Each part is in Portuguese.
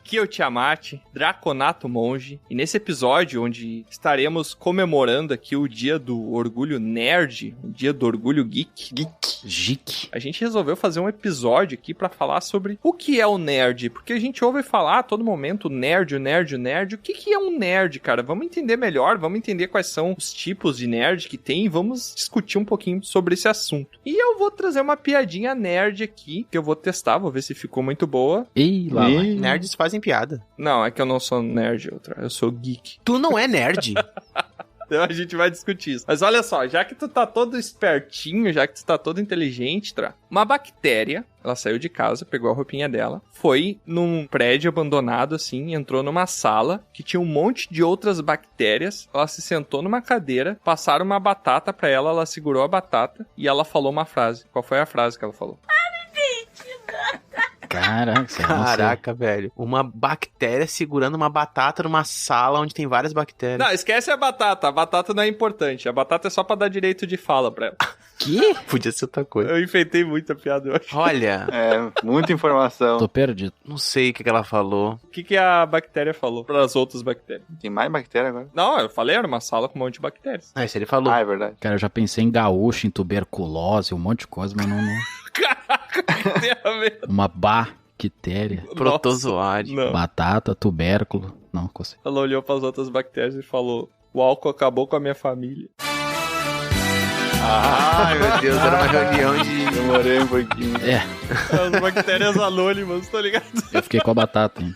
Aqui é o Tiamat, Draconato Monge, e nesse episódio onde estaremos comemorando aqui o dia do orgulho nerd, o dia do orgulho geek, a gente resolveu fazer um episódio aqui pra falar sobre o que é o nerd, porque a gente ouve falar a todo momento o nerd. O que é um nerd, cara? Vamos entender melhor, vamos entender quais são os tipos de nerd que tem e vamos discutir um pouquinho sobre esse assunto. E eu vou trazer uma piadinha nerd aqui, que eu vou testar, vou ver se ficou muito boa. Ih, lá vai. Nerds fazem piada. Não, é que eu não sou nerd, eu sou geek. Tu não é nerd. Então a gente vai discutir isso. Mas olha só, já que tu tá todo espertinho, já que tu tá todo inteligente, uma bactéria, ela saiu de casa, pegou a roupinha dela, foi num prédio abandonado, assim, entrou numa sala que tinha um monte de outras bactérias, ela se sentou numa cadeira, passaram uma batata pra ela, ela segurou a batata e ela falou uma frase. Qual foi a frase que ela falou? Caraca, velho. Uma bactéria segurando uma batata numa sala onde tem várias bactérias. Não, esquece a batata não é importante. A batata é só pra dar direito de fala pra ela. Que? Podia ser outra coisa. Eu enfeitei muito a piada, eu acho. Olha. É, muita informação. Tô perdido. Não sei o que ela falou. O que a bactéria falou pras outras bactérias? Tem mais bactéria agora? Não, eu falei, era uma sala com um monte de bactérias. Ah, isso ele falou. Ah, é verdade. Cara, eu já pensei em gaúcho, em tuberculose, um monte de coisa, mas não... Caraca, que tem a ver? Uma bactéria. Protozoário. Não. Batata, tubérculo. Não, consigo. Ela olhou pras outras bactérias e falou: o álcool acabou com a minha família. Ai, meu Deus, era uma reunião de... Demorei um pouquinho. As bactérias anônimas, tá ligado? Eu fiquei com a batata, hein?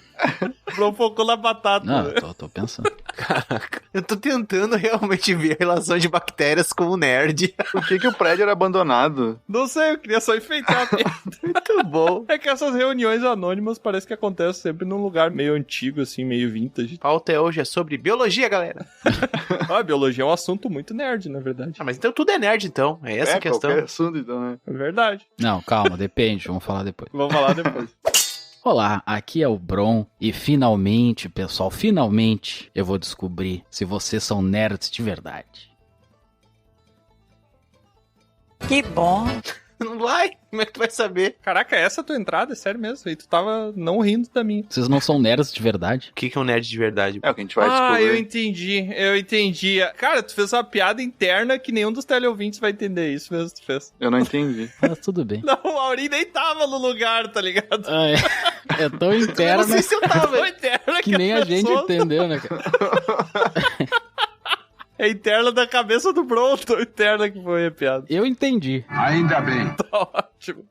Um pouco na batata. Não, né? eu tô pensando. Caraca. Eu tô tentando realmente ver a relação de bactérias com o nerd. Por que o prédio era abandonado? Não sei, eu queria só enfeitar a piada. Muito bom. É que essas reuniões anônimas parece que acontecem sempre num lugar meio antigo, assim, meio vintage. A pauta hoje é sobre biologia, galera. A biologia é um assunto muito nerd, na verdade. Ah, mas então tudo é nerd, então. É essa a questão. Qualquer assunto, então, né? É verdade. Não, calma, depende, vamos falar depois. Vamos falar depois. Olá, aqui é o Bron e finalmente, pessoal, finalmente eu vou descobrir se vocês são nerds de verdade. Que bom. Não vai? Como é que tu vai saber? Caraca, essa é a tua entrada? É sério mesmo? E tu tava não rindo da minha. Vocês não são nerds de verdade? O que é um nerd de verdade? É o que a gente vai descobrir. Eu entendi. Cara, tu fez uma piada interna que nenhum dos teleouvintes vai entender isso mesmo que tu fez. Eu não entendi. Mas tudo bem. Não, o Aurim nem tava no lugar, tá ligado? É tão interna Eu não sei se eu tava. Tão interna que nem a gente pessoa... entendeu, né, cara? É interna da cabeça do Bron, tão interna que foi a piada. Eu entendi. Ainda bem. Tá ótimo.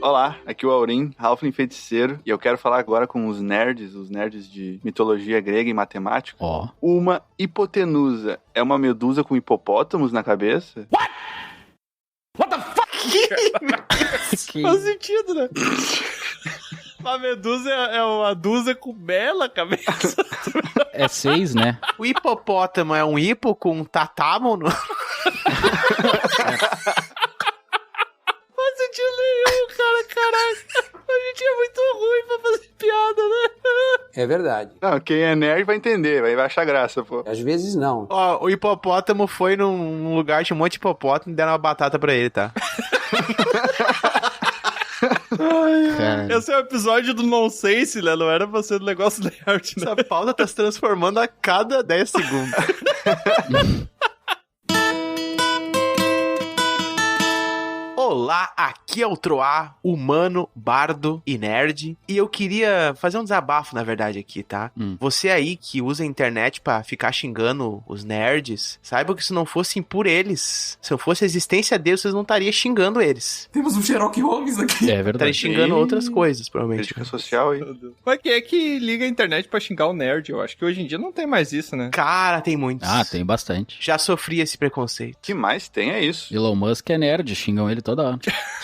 Olá, aqui é o Aurim, Halfling Feiticeiro, e eu quero falar agora com os nerds de mitologia grega e matemática. Ó. Uma hipotenusa é uma medusa com hipopótamos na cabeça? What the fuck? Faz sentido, né? A medusa é uma dúzia com bela cabeça. É 6, né? O hipopótamo é um hipo com um tatámono? Faz sentido nenhum, cara, caraca. A gente é muito ruim pra fazer piada, né? É verdade. Não, quem é nerd vai entender, vai achar graça, pô. Às vezes não. Ó, o hipopótamo foi num lugar, tinha um monte de hipopótamo e deram uma batata pra ele, tá? Esse é o episódio do nonsense, né? Não era pra ser do negócio nerd, né? Essa pauta tá se transformando a cada 10 segundos. Olá, aqui é o Troá, humano, bardo e nerd. E eu queria fazer um desabafo, na verdade, aqui, tá? Você aí que usa a internet pra ficar xingando os nerds, saiba que se não fossem por eles, se não fosse a existência deles, vocês não estariam xingando eles. Temos um Sherlock Holmes aqui. É verdade. Estariam xingando outras coisas, provavelmente. Crítica social aí. Mas quem é que liga a internet pra xingar o nerd? Eu acho que hoje em dia não tem mais isso, né? Cara, tem muitos. Ah, tem bastante. Já sofri esse preconceito. O que mais tem é isso. Elon Musk é nerd, xingam ele toda hora.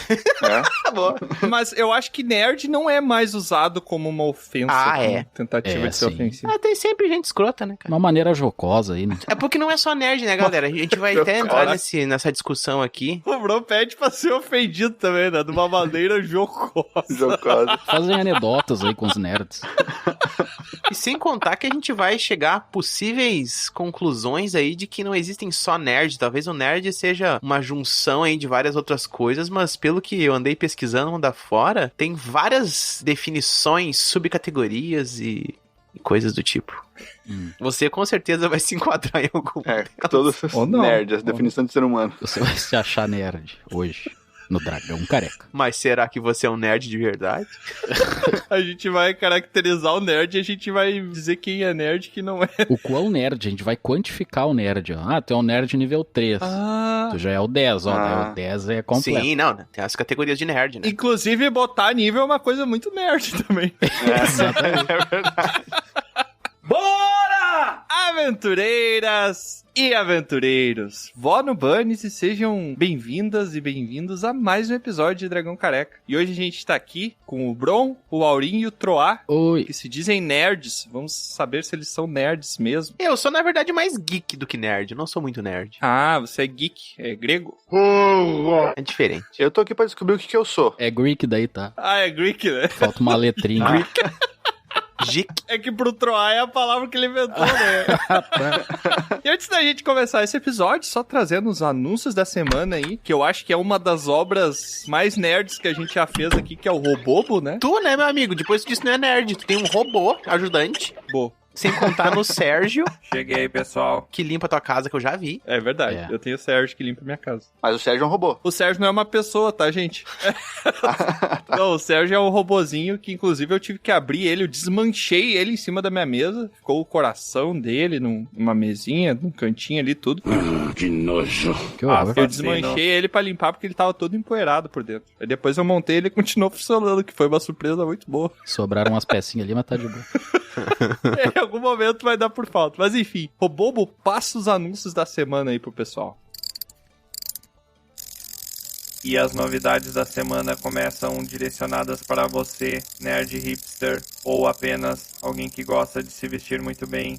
É. Bom. Mas eu acho que nerd não é mais usado como uma ofensa. Ah, como é. Tentativa É, de ser sim. ofensivo. Ah, tem sempre gente escrota, né, cara? Uma maneira jocosa aí, né? É porque não é só nerd, né, galera? A gente vai até entrar nessa discussão aqui. O Bron pede pra ser ofendido também, né? De uma maneira jocosa. Jocosa. Fazem anedotas aí com os nerds. sem contar que a gente vai chegar a possíveis conclusões aí de que não existem só nerd. Talvez o nerd seja uma junção aí de várias outras coisas, mas pelo que eu andei pesquisando mundo afora, tem várias definições, subcategorias e coisas do tipo. Você com certeza vai se enquadrar em algum. Todos os nerds, a definição de ser humano. Você vai se achar nerd hoje. No Dragão Careca. Mas será que você é um nerd de verdade? A gente vai caracterizar o nerd e a gente vai dizer quem é nerd e quem não é. O qual nerd? A gente vai quantificar o nerd. Ah, tu é um nerd nível 3. Tu já é o 10, ó. O 10 é completo. Sim, não, tem as categorias de nerd, né? Inclusive, botar nível é uma coisa muito nerd também. Exatamente. É verdade. Bora! Aventureiras e aventureiros, vó no Bunnies e sejam bem-vindas e bem-vindos a mais um episódio de Dragão Careca. E hoje a gente tá aqui com o Bron, o Aurim e o Troá, Oi. que se dizem nerds. Vamos saber se eles são nerds mesmo. Eu sou, na verdade, mais geek do que nerd. Eu não sou muito nerd. Ah, você é geek, é grego? É diferente. Eu tô aqui pra descobrir o que eu sou. É Greek daí, tá? Ah, é Greek, né? Falta uma letrinha. Geek. É que pro Troá é a palavra que ele inventou, né? E antes da gente começar esse episódio, só trazendo os anúncios da semana aí, que eu acho que é uma das obras mais nerds que a gente já fez aqui, que é o Robobo, né? Tu, né, meu amigo? Depois disso não é nerd. Tu tem um robô ajudante. Boa. Sem contar no Sérgio, Cheguei, pessoal. que limpa a tua casa, que eu já vi. É verdade, É. eu tenho o Sérgio que limpa minha casa. Mas o Sérgio é um robô. O Sérgio não é uma pessoa, tá, gente? Não, o Sérgio é um robozinho que, inclusive, eu tive que abrir ele, eu desmanchei ele em cima da minha mesa, ficou o coração dele numa mesinha, num cantinho ali, tudo. Que Eu horror. desmanchei ele pra limpar porque ele tava todo empoeirado por dentro. Aí depois eu montei ele e continuou funcionando, que foi uma surpresa muito boa. Sobraram umas pecinhas ali, mas tá de boa. Em algum momento vai dar por falta. Mas enfim, Robobo, passa os anúncios da semana aí pro pessoal. E as novidades da semana começam direcionadas para você, nerd hipster, ou apenas alguém que gosta de se vestir muito bem,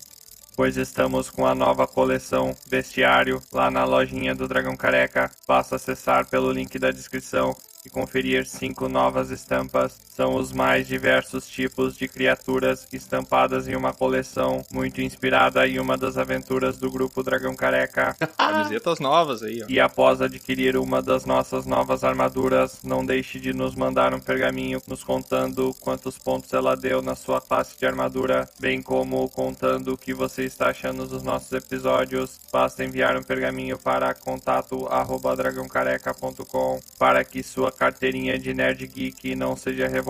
pois estamos com a nova coleção Bestiário lá na lojinha do Dragão Careca. Basta acessar pelo link da descrição e conferir 5 novas estampas. São os mais diversos tipos de criaturas estampadas em uma coleção muito inspirada em uma das aventuras do grupo Dragão Careca. Camisetas novas aí, ó. E após adquirir uma das nossas novas armaduras, não deixe de nos mandar um pergaminho nos contando quantos pontos ela deu na sua classe de armadura, bem como contando o que você está achando dos nossos episódios. Basta enviar um pergaminho para contato@dragãocareca.com para que sua carteirinha de Nerd Geek não seja revogada.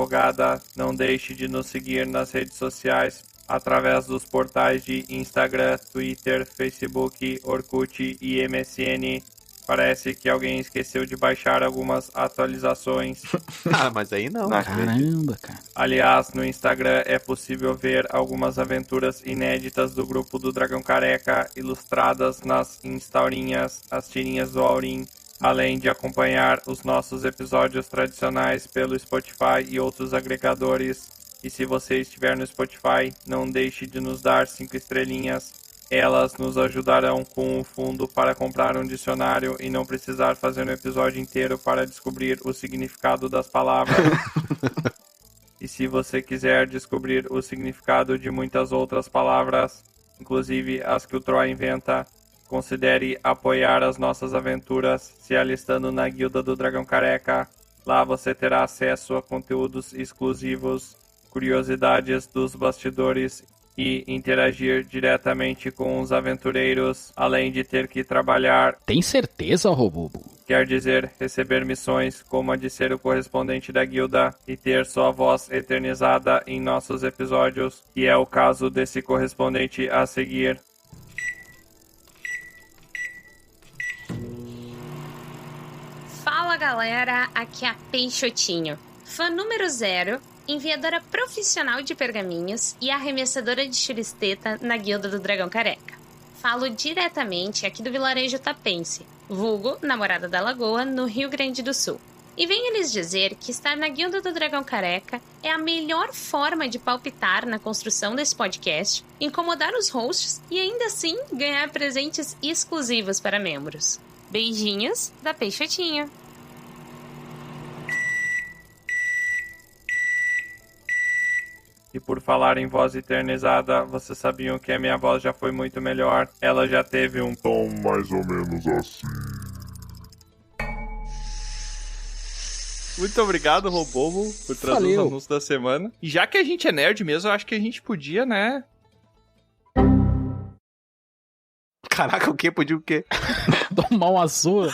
Não deixe de nos seguir nas redes sociais através dos portais de Instagram, Twitter, Facebook, Orkut e MSN. Parece que alguém esqueceu de baixar algumas atualizações. Ah, mas aí não. Caramba, cara. Aliás, no Instagram é possível ver algumas aventuras inéditas do grupo do Dragão Careca, ilustradas nas instaurinhas, as tirinhas do Aurim, além de acompanhar os nossos episódios tradicionais pelo Spotify e outros agregadores. E se você estiver no Spotify, não deixe de nos dar 5 estrelinhas. Elas nos ajudarão com um fundo para comprar um dicionário e não precisar fazer um episódio inteiro para descobrir o significado das palavras. E se você quiser descobrir o significado de muitas outras palavras, inclusive as que o Troy inventa, considere apoiar as nossas aventuras se alistando na Guilda do Dragão Careca. Lá você terá acesso a conteúdos exclusivos, curiosidades dos bastidores e interagir diretamente com os aventureiros, além de ter que trabalhar. Tem certeza, Robobo? Quer dizer, receber missões como a de ser o correspondente da guilda e ter sua voz eternizada em nossos episódios, que é o caso desse correspondente a seguir. Fala galera, aqui é a Peixotinho, fã número 0, enviadora profissional de pergaminhos e arremessadora de churisteta na Guilda do Dragão Careca. Falo diretamente aqui do vilarejo Tapense, vulgo Namorada da Lagoa, no Rio Grande do Sul. E venho lhes dizer que estar na Guilda do Dragão Careca é a melhor forma de palpitar na construção desse podcast, incomodar os hosts e ainda assim ganhar presentes exclusivos para membros. Beijinhos da Peixotinho. E E por falar em voz eternizada, vocês sabiam que a minha voz já foi muito melhor? Ela já teve um tom mais ou menos assim. Muito obrigado, Robobo, por trazer os anúncios da semana. E já que a gente é nerd mesmo, eu acho que a gente podia, né? Caraca, o quê? Podia o quê? Tomar uma surra.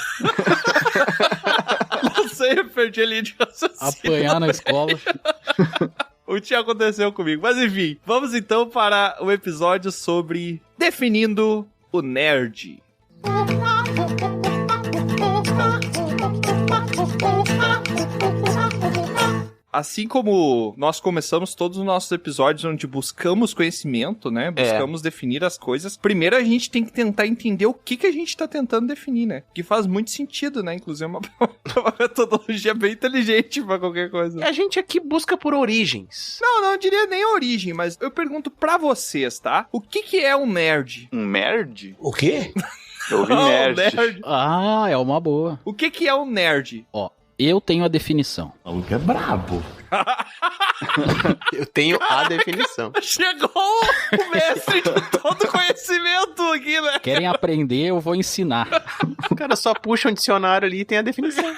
Não sei, eu perdi a linha de raciocínio. Apanhar na escola. O que aconteceu comigo. Mas enfim, vamos então para o episódio sobre definindo o nerd. Assim como nós começamos todos os nossos episódios onde buscamos conhecimento, né? Buscamos definir as coisas. Primeiro a gente tem que tentar entender o que a gente tá tentando definir, né? Que faz muito sentido, né? Inclusive é uma metodologia bem inteligente pra qualquer coisa. A gente aqui busca por origens. Não diria nem origem, mas eu pergunto pra vocês, tá? O que é um nerd? Um nerd? O quê? Eu ouvi nerd. Nerd. Ah, é uma boa. O que é um nerd? Ó, eu tenho a definição. O que é brabo. Eu tenho a definição. Chegou o mestre de todo conhecimento aqui, né? Querem aprender, eu vou ensinar. O cara só puxa um dicionário ali e tem a definição.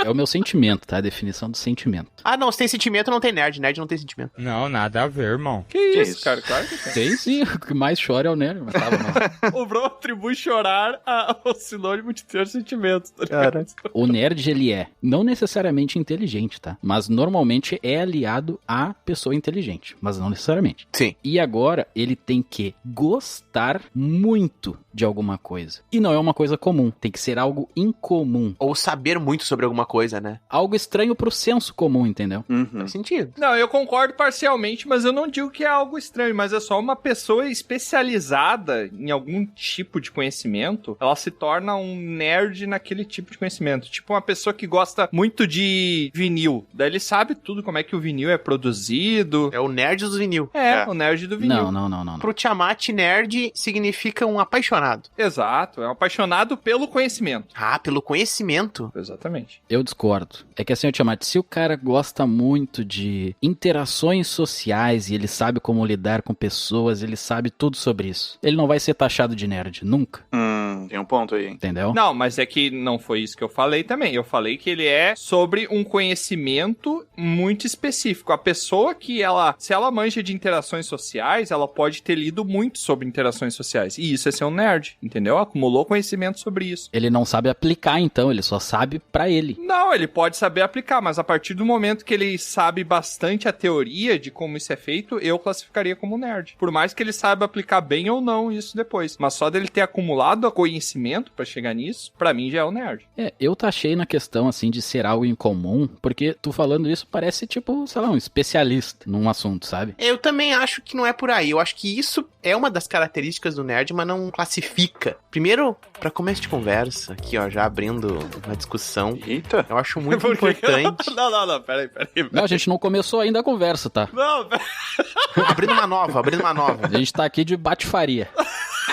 É o meu sentimento, tá? A definição do sentimento. Ah, não, se tem sentimento não tem nerd. Nerd não tem sentimento. Não, nada a ver, irmão. Que isso, cara? Claro que tem. Tem sim, o que mais chora é o nerd. Mas tava mal. O Bro atribui chorar ao sinônimo de ter sentimentos, tá ligado? O nerd, ele é não necessariamente inteligente, tá? Mas normalmente é aliado à pessoa inteligente, mas não necessariamente. Sim. E agora, ele tem que gostar muito de alguma coisa. E não é uma coisa comum, tem que ser algo incomum. Ou saber muito sobre alguma coisa, né? Algo estranho pro senso comum, entendeu? Faz sentido. Não, eu concordo parcialmente, mas eu não digo que é algo estranho, mas é só uma pessoa especializada em algum tipo de conhecimento, ela se torna um nerd naquele tipo de conhecimento. Tipo uma pessoa que gosta muito de vinil, daí ele sabe tudo como é que o vinil é produzido. É o nerd dos vinil. O nerd do vinil. Não. Pro Tiamat, nerd significa um apaixonado. Exato, é um apaixonado pelo conhecimento. Ah, pelo conhecimento. Exatamente. Eu discordo. É que assim, Tiamat, se o cara gosta muito de interações sociais e ele sabe como lidar com pessoas, ele sabe tudo sobre isso. Ele não vai ser taxado de nerd, nunca. Tem um ponto aí, hein? Entendeu? Não, mas é que não foi isso que eu falei também. Eu falei que ele é sobre um conhecimento muito específico. A pessoa que se ela manja de interações sociais, ela pode ter lido muito sobre interações sociais. E isso é ser um nerd, entendeu? Acumulou conhecimento sobre isso. Ele não sabe aplicar, então, ele só sabe pra ele. Não, ele pode saber aplicar, mas a partir do momento que ele sabe bastante a teoria de como isso é feito, eu classificaria como nerd. Por mais que ele saiba aplicar bem ou não isso depois. Mas só dele ter acumulado conhecimento pra chegar nisso, pra mim já é o nerd. Eu taxei na questão, assim, de ser algo incomum, porque tu falando isso parece, tipo, sei lá, um especialista num assunto, sabe? Eu também acho que não é por aí. Eu acho que isso é uma das características do nerd, mas não classifica. Primeiro, pra começo de conversa, aqui, ó, já abrindo uma discussão. Eita. Eu acho muito importante. Não, peraí. Não, a gente não começou ainda a conversa, tá? Não, peraí. Abrindo uma nova. A gente tá aqui de bate-faria.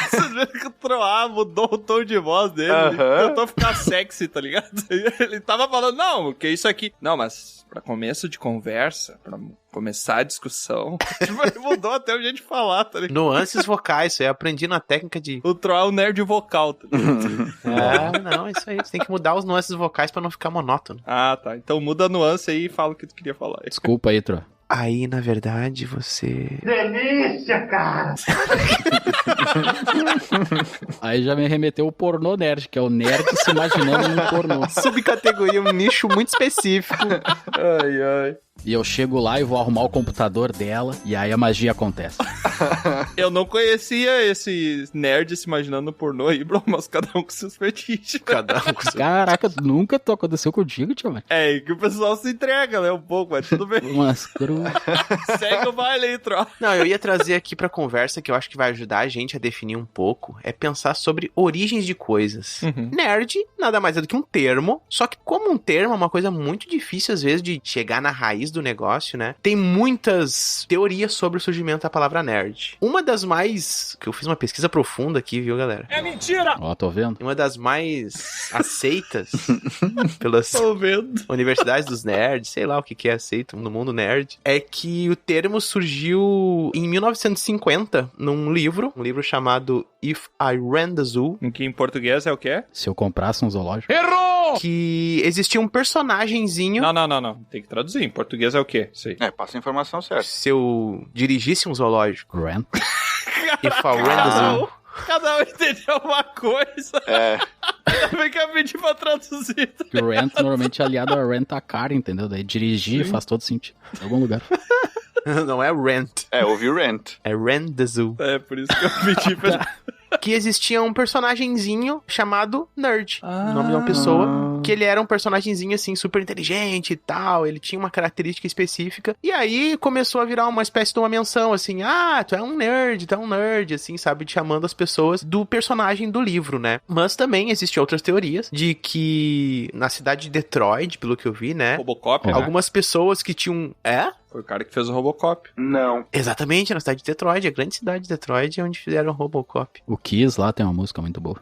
Vocês viram que o Troá mudou o tom de voz dele. Ele tentou ficar sexy, tá ligado? Ele tava falando, não, que isso aqui... Não, mas pra começo de conversa, pra começar a discussão, ele mudou até o jeito de falar, tá ligado? Nuances vocais, isso aí. Aprendi na técnica de... O Troá é o nerd vocal, tá ligado? Não, é isso aí. Você tem que mudar os nuances vocais pra não ficar monótono. Ah, tá. Então muda a nuance aí e fala o que tu queria falar. Desculpa aí, Tro. Aí, na verdade, você... Delícia, cara! Aí já me remeteu o pornô nerd, que é o nerd se imaginando num pornô. Subcategoria, um nicho muito específico. Ai. E eu chego lá e vou arrumar o computador dela, e aí a magia acontece. Eu não conhecia esse nerd se imaginando no pornô aí, bro, mas cada um com seus fetiches. Cada um com seus... Caraca, nunca aconteceu contigo, tio, mano. É, que o pessoal se entrega, né, um pouco, mas tudo bem. Umas cruz. Segue o baile aí, Tro. Não, eu ia trazer aqui pra conversa, que eu acho que vai ajudar a gente a definir um pouco, é pensar sobre origens de coisas. Nerd nada mais é do que um termo, só que como um termo é uma coisa muito difícil, às vezes, de chegar na raiz raiz do negócio, né? Tem muitas teorias sobre o surgimento da palavra nerd. Uma das mais... que eu fiz uma pesquisa profunda aqui, viu, galera? É mentira! Ó, tô vendo. Uma das mais aceitas pelas universidades dos nerds, sei lá o que é aceito no mundo nerd, é que o termo surgiu em 1950 num livro, um livro chamado If I Ran the Zoo. Que em português é o quê? Se eu comprasse um zoológico. Errou! Que existia um personagenzinho... Não. Tem que traduzir. Em português é o quê? Sei. Passa a informação certa. Se eu dirigisse um zoológico... Rent? If I Ran the Zoo... Cada um entendeu uma coisa. Vem cá pedir pra traduzir. O rent normalmente é aliado a rent a car, entendeu? Daí dirigir faz todo sentido. Em algum lugar. Não é rent. Ouvi rent. É Rent the Zoo. É, por isso que eu pedi pra... Que existia um personagenzinho chamado Nerd. O nome de uma pessoa. Que ele era um personagenzinho, assim, super inteligente e tal. Ele tinha uma característica específica. E aí começou a virar uma espécie de uma menção, assim. Tu é um nerd, assim, sabe? Chamando as pessoas do personagem do livro, né? Mas também existem outras teorias de que na cidade de Detroit, pelo que eu vi, né? Robocop, né? Algumas pessoas que tinham... Foi o cara que fez o Robocop. Não. Exatamente, na cidade de Detroit, a grande cidade de Detroit, onde fizeram o Robocop. O Kiss lá tem uma música muito boa.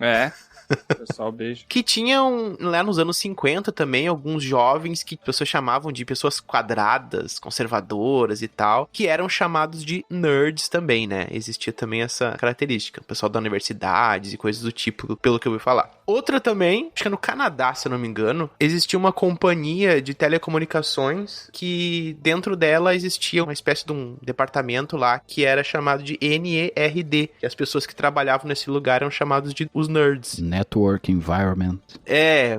Pessoal, beijo. Que tinham, lá nos anos 50 também, alguns jovens que pessoas chamavam de pessoas quadradas, conservadoras e tal, que eram chamados de nerds também, né? Existia também essa característica. O pessoal da universidades e coisas do tipo, pelo que eu ouvi falar. Outra também, acho que é no Canadá, se eu não me engano, existia uma companhia de telecomunicações que dentro dela existia uma espécie de um departamento lá que era chamado de NERD. E as pessoas que trabalhavam nesse lugar eram chamados de os nerds. Network Environment.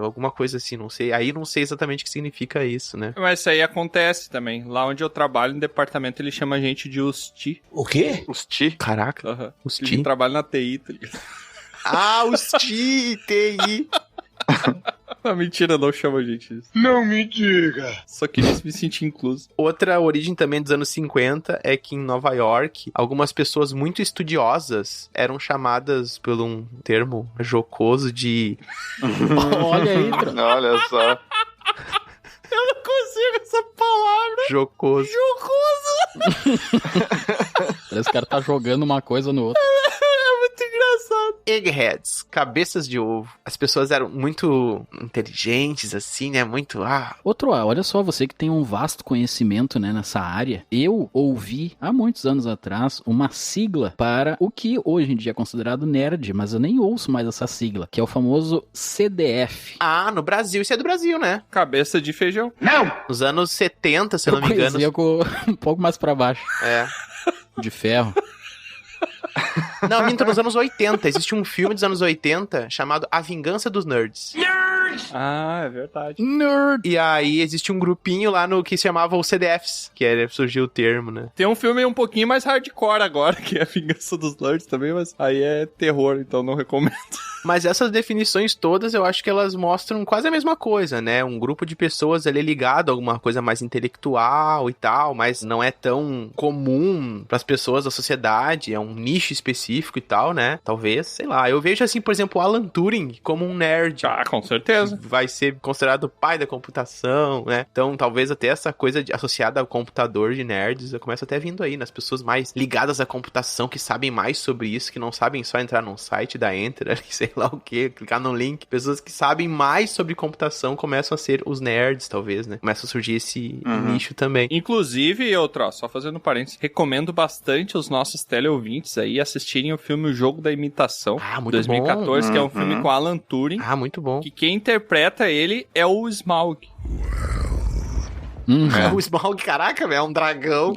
Alguma coisa assim, não sei. Aí não sei exatamente o que significa isso, né? Mas isso aí acontece também. Lá onde eu trabalho, no departamento, ele chama a gente de os TI. O quê? Os TI? Caraca. Os TI. Ele trabalha na TI, tá ligado? Os TI. Não, mentira, não chama a gente disso. Não me diga. Só queria me sentir incluso. Outra origem também dos anos 50 é que em Nova York, algumas pessoas muito estudiosas eram chamadas por um termo jocoso de... Olha aí, olha só. Eu não consigo essa palavra. Jocoso. Parece que o cara tá jogando uma coisa no outro. Muito engraçado. Eggheads, cabeças de ovo. As pessoas eram muito inteligentes, assim, né? Muito... Olha só, você que tem um vasto conhecimento, né, nessa área. Eu ouvi, há muitos anos atrás, uma sigla para o que hoje em dia é considerado nerd, mas eu nem ouço mais essa sigla, que é o famoso CDF. No Brasil. Isso é do Brasil, né? Cabeça de feijão. Não! Nos anos 70, se eu não me engano. Um pouco mais pra baixo. De ferro. Não, minto, nos anos 80. Existe um filme dos anos 80 chamado A Vingança dos Nerds. É verdade. Nerd! E aí existe um grupinho lá no que se chamava os CDFs, que surgiu o termo, né? Tem um filme um pouquinho mais hardcore agora, que é A Vingança dos Nerds também, mas aí é terror, então não recomendo. Mas essas definições todas, eu acho que elas mostram quase a mesma coisa, né? Um grupo de pessoas ali ligado a alguma coisa mais intelectual e tal, mas não é tão comum pras pessoas da sociedade, é um nicho específico e tal, né? Talvez, sei lá. Eu vejo assim, por exemplo, o Alan Turing como um nerd. Com certeza. Vai ser considerado o pai da computação, né? Então, talvez até essa coisa associada ao computador de nerds, eu começo até vindo aí, nas pessoas mais ligadas à computação, que sabem mais sobre isso, que não sabem só entrar num site da Enter, sei lá o que, clicar no link. Pessoas que sabem mais sobre computação começam a ser os nerds, talvez, né? Começa a surgir esse nicho também. Inclusive, só fazendo parênteses, recomendo bastante os nossos teleouvintes aí assistirem o filme O Jogo da Imitação, muito 2014, bom. Que é um filme com Alan Turing. Muito bom. Que quem interpreta ele é o Smaug. O Smaug, caraca, velho, é um dragão.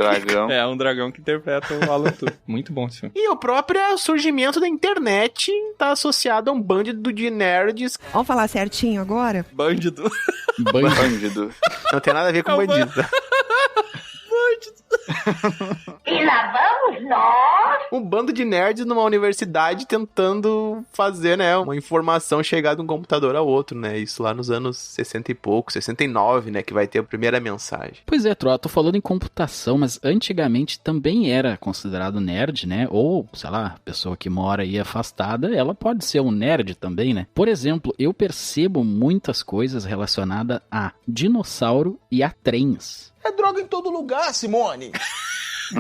É um dragão que interpreta o Alan Turing. Muito bom esse filme. E o próprio surgimento da internet tá associado a um bando de nerds. Vamos falar certinho agora? Bandido. Não tem nada a ver com bandido. E lá vamos Um bando de nerds numa universidade tentando fazer, né, uma informação chegar de um computador ao outro, né? Isso lá nos anos 60 e pouco, 69, né, que vai ter a primeira mensagem. Pois é, Troa, tô falando em computação, mas antigamente também era considerado nerd, né? Ou, sei lá, pessoa que mora aí afastada, ela pode ser um nerd também, né? Por exemplo, eu percebo muitas coisas relacionadas a dinossauro e a trens. É droga em todo lugar, Simone.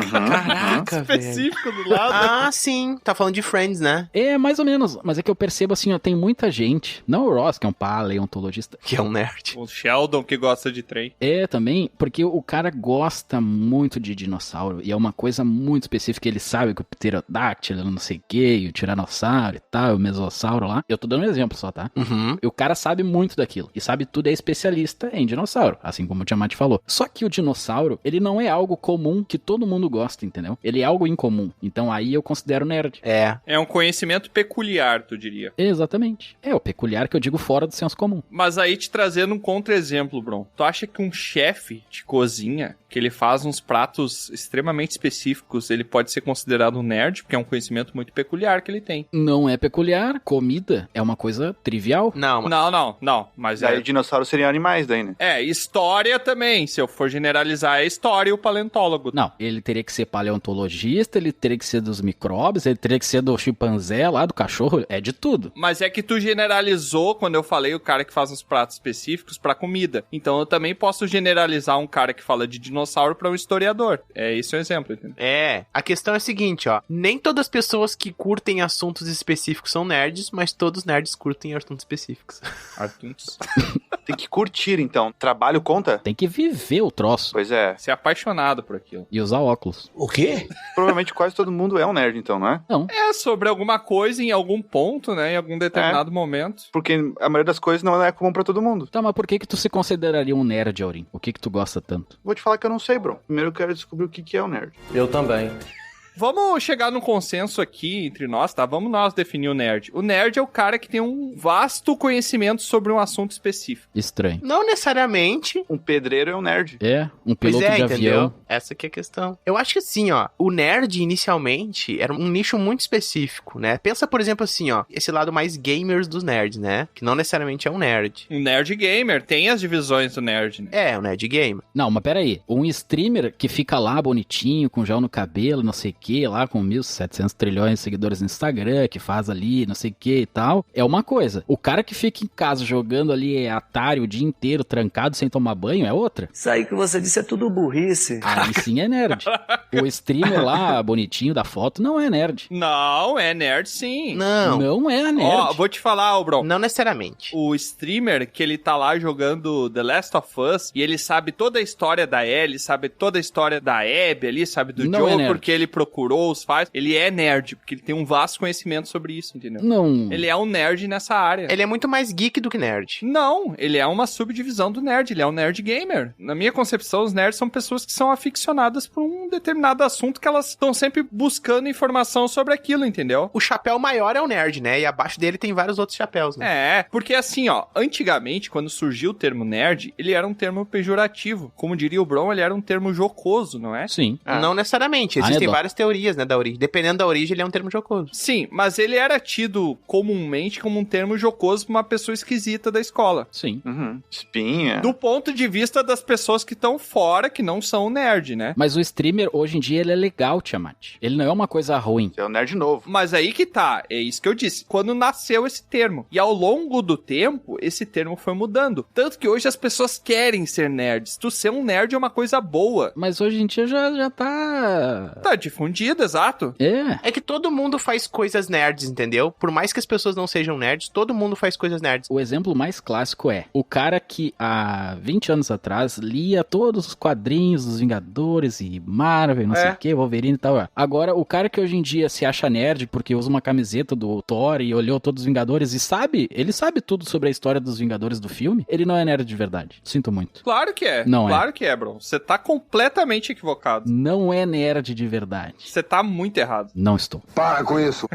Caraca, específico velho. do lado. Ah, sim. Tá falando de Friends, né? É, mais ou menos. Mas é que eu percebo assim, ó, tem muita gente, não o Ross, que é um paleontologista, que é um nerd. O Sheldon, que gosta de trem. É, também, porque o cara gosta muito de dinossauro, e é uma coisa muito específica, ele sabe que o pterodáctilo, não sei o que, o tiranossauro e tal, o mesossauro lá. Eu tô dando um exemplo só, tá? Uhum. E o cara sabe muito daquilo, e sabe tudo, é especialista em dinossauro, assim como o Tiamat falou. Só que o dinossauro, ele não é algo comum que todo mundo gosta, entendeu? Ele é algo incomum. Então aí eu considero nerd. É um conhecimento peculiar, tu diria. Exatamente. É o peculiar que eu digo fora do senso comum. Mas aí te trazendo um contra-exemplo, Bron. Tu acha que um chefe de cozinha, que ele faz uns pratos extremamente específicos, ele pode ser considerado um nerd? Porque é um conhecimento muito peculiar que ele tem. Não é peculiar. Comida é uma coisa trivial. Não. Mas daí dinossauros seriam animais daí, né? É, história também. Se eu for generalizar, é história e o paleontólogo. Não, ele teria que ser paleontologista, ele teria que ser dos micróbios, ele teria que ser do chimpanzé lá, do cachorro, é de tudo. Mas é que tu generalizou quando eu falei o cara que faz uns pratos específicos pra comida. Então eu também posso generalizar um cara que fala de dinossauro pra um historiador. É esse o exemplo, entendeu? É, a questão é a seguinte, ó. Nem todas as pessoas que curtem assuntos específicos são nerds, mas todos os nerds curtem assuntos específicos. Assuntos. Tem que curtir, então. Trabalho conta? Tem que viver o troço. Pois é. Ser apaixonado por aquilo. E usar óculos. O quê? Provavelmente quase todo mundo é um nerd, então, não é? Não. É sobre alguma coisa em algum ponto, né? Em algum determinado momento. Porque a maioria das coisas não é comum pra todo mundo. Tá, mas por que tu se consideraria um nerd, Aurim? O que tu gosta tanto? Vou te falar que eu não sei, bro. Primeiro eu quero descobrir o que é o nerd. Eu também. Vamos chegar num consenso aqui entre nós, tá? Vamos nós definir o nerd. O nerd é o cara que tem um vasto conhecimento sobre um assunto específico. Estranho. Não necessariamente. Um pedreiro é um nerd. É, um piloto de avião. Essa que é a questão. Eu acho que assim, ó, o nerd inicialmente era um nicho muito específico, né? Pensa, por exemplo, assim, ó, esse lado mais gamers dos nerds, né? Que não necessariamente é um nerd. Um nerd gamer, tem as divisões do nerd, né? É, um nerd gamer. Não, mas peraí. Um streamer que fica lá bonitinho, com gel no cabelo, não sei o que, lá com 1.700 trilhões de seguidores no Instagram, que faz ali, não sei o que e tal, é uma coisa. O cara que fica em casa jogando ali Atari o dia inteiro, trancado, sem tomar banho, é outra. Isso aí que você disse é tudo burrice. Aí sim é nerd. O streamer lá, bonitinho da foto, não é nerd. Não, é nerd sim. Não é nerd. Ó, vou te falar, Bron. Não necessariamente. O streamer que ele tá lá jogando The Last of Us e ele sabe toda a história da Ellie, sabe toda a história da Abby ali, sabe do Joe, porque ele procurou os faz. Ele é nerd, porque ele tem um vasto conhecimento sobre isso, entendeu? Não. Ele é um nerd nessa área. Ele é muito mais geek do que nerd. Não, ele é uma subdivisão do nerd, ele é um nerd gamer. Na minha concepção, os nerds são pessoas que são aficionadas por um determinado assunto que elas estão sempre buscando informação sobre aquilo, entendeu? O chapéu maior é o nerd, né? E abaixo dele tem vários outros chapéus, né? É, porque assim, ó, antigamente, quando surgiu o termo nerd, ele era um termo pejorativo. Como diria o Bron, ele era um termo jocoso, não é? Sim. Não necessariamente. Existem várias teorias, né, da origem. Dependendo da origem, ele é um termo jocoso. Sim, mas ele era tido comumente como um termo jocoso pra uma pessoa esquisita da escola. Sim. Espinha. Do ponto de vista das pessoas que estão fora, que não são nerd, né? Mas o streamer, hoje em dia, ele é legal, Tiamat. Ele não é uma coisa ruim. É um nerd novo. Mas aí que tá, é isso que eu disse. Quando nasceu esse termo. E ao longo do tempo, esse termo foi mudando. Tanto que hoje as pessoas querem ser nerds. Tu ser um nerd é uma coisa boa. Mas hoje em dia já tá... Tá difundido, exato. É que todo mundo faz coisas nerds, entendeu? Por mais que as pessoas não sejam nerds, todo mundo faz coisas nerds. O exemplo mais clássico é o cara que há 20 anos atrás lia todos os quadrinhos dos Vingadores e Marvel, não sei o que, Wolverine e tal. Agora, o cara que hoje em dia se acha nerd porque usa uma camiseta do Thor e olhou todos os Vingadores e sabe, ele sabe tudo sobre a história dos Vingadores do filme, ele não é nerd de verdade. Sinto muito. Claro que é. Não claro que é, bro. Você tá completamente equivocado. Não é nerd de verdade. Você tá muito errado. Não estou. Para com isso.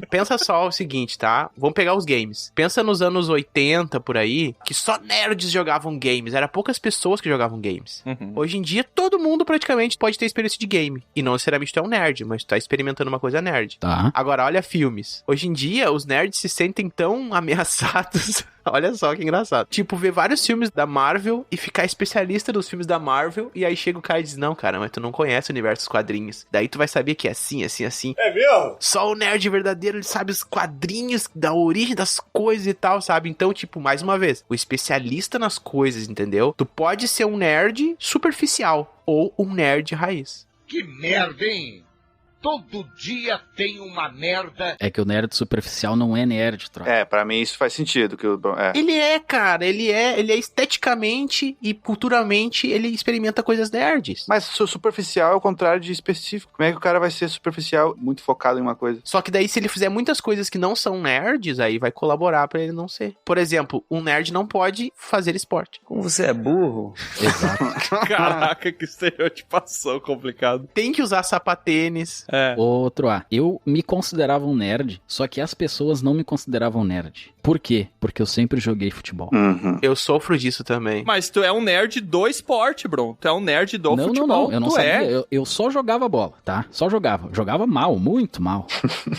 Pensa só o seguinte, tá? Vamos pegar os games. Pensa nos anos 80, por aí, que só nerds jogavam games. Era poucas pessoas que jogavam games. Hoje em dia, todo mundo praticamente pode ter experiência de game. E não necessariamente tu é um nerd, mas tu tá experimentando uma coisa nerd. Tá. Agora, olha filmes. Hoje em dia, os nerds se sentem tão ameaçados. Olha só que engraçado. Tipo, ver vários filmes da Marvel e ficar especialista nos filmes da Marvel. E aí chega o cara e diz, não, cara, mas tu não conhece o universo dos quadrinhos. Daí tu vai saber que é assim, assim, assim. É mesmo? Só o nerd verdadeiro, ele sabe os quadrinhos, da origem das coisas e tal, sabe? Então, tipo, mais uma vez, o especialista nas coisas, entendeu? Tu pode ser um nerd superficial ou um nerd raiz. Que merda, hein? Todo dia tem uma merda. É que o nerd superficial não é nerd, troca. É, pra mim isso faz sentido. Que Ele é, cara, ele é esteticamente e culturalmente, ele experimenta coisas nerds. Mas superficial é o contrário de específico. Como é que o cara vai ser superficial, muito focado em uma coisa? Só que daí, se ele fizer muitas coisas que não são nerds, aí vai colaborar pra ele não ser. Por exemplo, um nerd não pode fazer esporte. Como você é burro. Exato. Caraca, que estereotipação complicado. Tem que usar sapatênis. Outro A. Eu me considerava um nerd, só que as pessoas não me consideravam nerd. Por quê? Porque eu sempre joguei futebol. Eu sofro disso também. Mas tu é um nerd do esporte, bro. Tu é um nerd do futebol. Não. Eu não sabia. Eu só jogava bola, tá? Só jogava. Jogava mal, muito mal.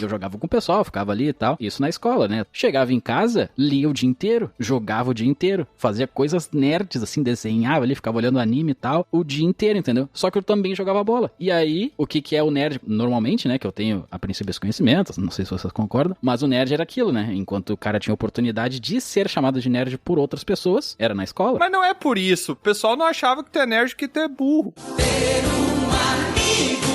Eu jogava com o pessoal, ficava ali e tal. Isso na escola, né? Chegava em casa, lia o dia inteiro, jogava o dia inteiro, fazia coisas nerds, assim, desenhava ali, ficava olhando anime e tal, o dia inteiro, entendeu? Só que eu também jogava bola. E aí, o que é o nerd? Normalmente, né, que eu tenho a princípio esse conhecimento, não sei se vocês concordam, mas o nerd era aquilo, né? Enquanto o cara tinha oportunidade de ser chamado de nerd por outras pessoas, era na escola. Mas não é por isso. O pessoal não achava que tu é nerd porque tu é burro. Ter um amigo.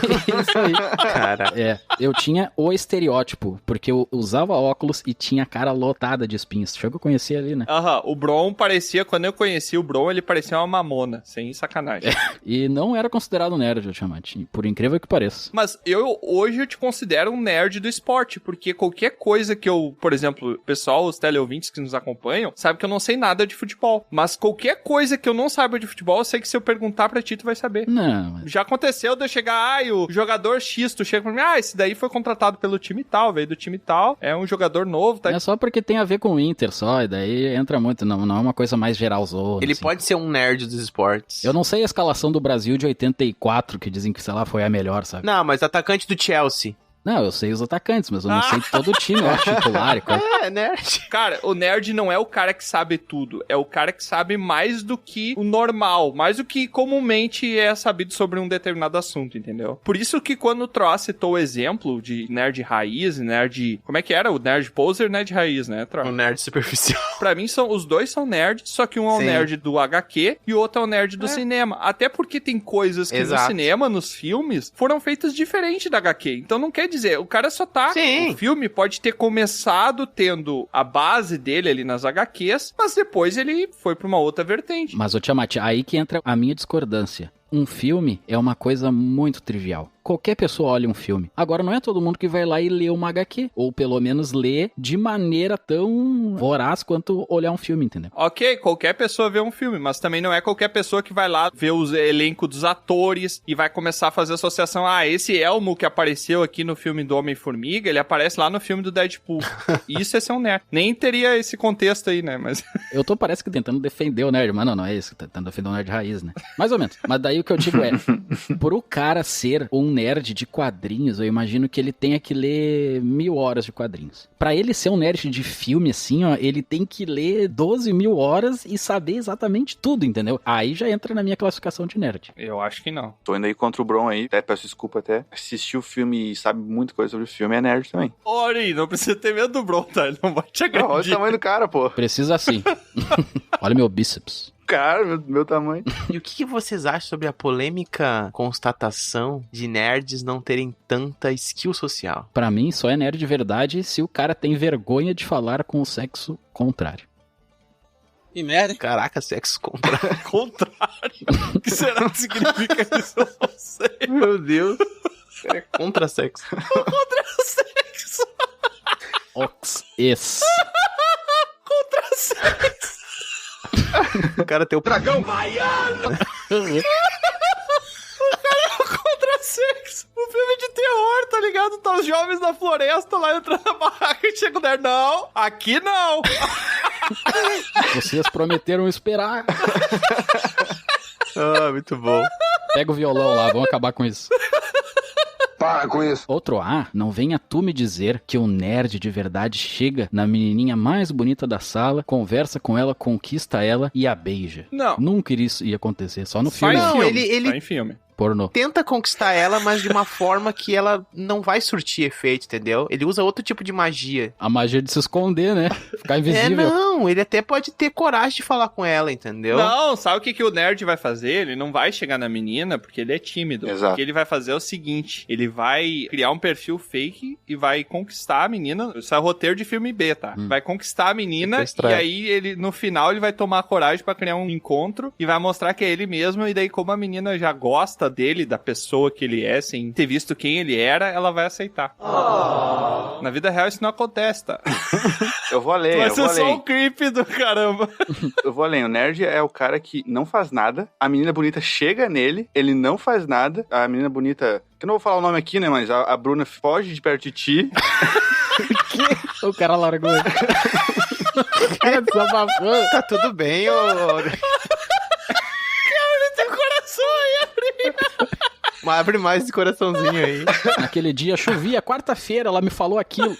Isso aí. Cara, eu tinha o estereótipo, porque eu usava óculos e tinha a cara lotada de espinhos. Chegou a conhecer ali, né? O Bron parecia, quando eu conheci o Bron, ele parecia uma mamona, sem sacanagem. E não era considerado nerd, ultimamente, por incrível que pareça. Mas hoje eu te considero um nerd do esporte, porque qualquer coisa que eu, por exemplo, o pessoal, os teleouvintes que nos acompanham, sabe que eu não sei nada de futebol. Mas qualquer coisa que eu não saiba de futebol, eu sei que se eu perguntar pra ti, tu vai saber. Não. Já aconteceu de eu chegar, o jogador X, tu chega pra mim, esse daí foi contratado pelo time tal, veio do time tal, é um jogador novo, tá? É só porque tem a ver com o Inter só, e daí entra muito, não é uma coisa mais geralzona. Ele assim. Pode ser um nerd dos esportes. Eu não sei a escalação do Brasil de 84, que dizem que, sei lá, foi a melhor, sabe? Não, mas atacante do Chelsea. Não, eu sei os atacantes, mas eu não sei todo o time, ó, titular e coisa. Nerd. Cara, o nerd não é o cara que sabe tudo, é o cara que sabe mais do que o normal, mais do que comumente é sabido sobre um determinado assunto, entendeu? Por isso que quando o Troá citou o exemplo de nerd raiz, nerd... Como é que era? O nerd poser e o nerd raiz, né, Troá? O nerd superficial. Pra mim, os dois são nerds, só que um é o nerd do HQ e o outro é o nerd do cinema. Até porque tem coisas que no cinema, nos filmes, foram feitas diferente da HQ. Então não quer dizer, o cara só tá... Sim. O filme pode ter começado tendo a base dele ali nas HQs, mas depois ele foi pra uma outra vertente. Mas, ô Tiamat, aí que entra a minha discordância. Um filme é uma coisa muito trivial. Qualquer pessoa olha um filme. Agora, não é todo mundo que vai lá e lê uma HQ. Ou, pelo menos, lê de maneira tão voraz quanto olhar um filme, entendeu? Ok, qualquer pessoa vê um filme, mas também não é qualquer pessoa que vai lá ver os elencos dos atores e vai começar a fazer associação. Esse Elmo que apareceu aqui no filme do Homem-Formiga, ele aparece lá no filme do Deadpool. Isso é ser um nerd. Nem teria esse contexto aí, né? Mas... Eu tô, parece que, tentando defender o nerd, mas não é isso. Tentando defender o nerd raiz, né? Mais ou menos. Mas daí o que eu digo é, pro cara ser um nerd de quadrinhos, eu imagino que ele tenha que ler 1000 horas de quadrinhos. Pra ele ser um nerd de filme, assim, ó, ele tem que ler 12.000 horas e saber exatamente tudo, entendeu? Aí já entra na minha classificação de nerd. Eu acho que não. Tô indo aí contra o Bron aí, até peço desculpa até. Assistiu o filme e sabe muita coisa sobre o filme, é nerd também. Ori, não precisa ter medo do Bron, tá? Ele não vai te agredir. Olha o tamanho do cara, pô. Precisa sim. Olha meu bíceps. Cara, meu tamanho. E o que vocês acham sobre a polêmica constatação de nerds não terem tanta skill social? Pra mim, só é nerd de verdade se o cara tem vergonha de falar com o sexo contrário. Que merda. Caraca, sexo contrário. Contrário? O que será que significa isso? Eu não sei. Meu Deus. É contra sexo. Contra sexo. Ox-es. Contra sexo. O cara tem o dragão baiano. O cara é contra ligado? Tá os jovens na floresta lá entrando na barraca e chega o nerd. Não, aqui não. Vocês prometeram esperar. Ah, muito bom. Pega o violão lá, vamos acabar com isso. Para com isso. Outro não venha tu me dizer que o nerd de verdade chega na menininha mais bonita da sala, conversa com ela, conquista ela e a beija. Não. Nunca isso ia acontecer, só no filme. Não, ele Só em filme. Pornô. tenta conquistar ela, mas de uma forma que ela não vai surtir efeito, entendeu? Ele usa outro tipo de magia. A magia de se esconder, né? Ficar invisível. Não, ele até pode ter coragem de falar com ela, entendeu? Não, sabe o que o nerd vai fazer? Ele não vai chegar na menina porque ele é tímido. Exato. O que ele vai fazer é o seguinte, ele vai criar um perfil fake e vai conquistar a menina. Isso é roteiro de filme B, tá? Vai conquistar a menina e aí ele, no final, ele vai tomar coragem pra criar um encontro e vai mostrar que é ele mesmo, e daí como a menina já gosta dele, da pessoa que ele é, sem ter visto quem ele era, ela vai aceitar. Na vida real isso não acontece, tá? Eu vou além, Vai eu vou ser só além. um creep do caramba. Eu vou além. O nerd é o cara que não faz nada, a menina bonita chega nele, ele não faz nada, a menina bonita... Eu não vou falar o nome aqui, né, mas a Bruna foge de perto de ti. O cara largou ele. O cara desabafou. Tá tudo bem, ô... Tem coração aí, abre. Mas abre mais esse coraçãozinho aí. Naquele dia chovia, quarta-feira, ela me falou aquilo.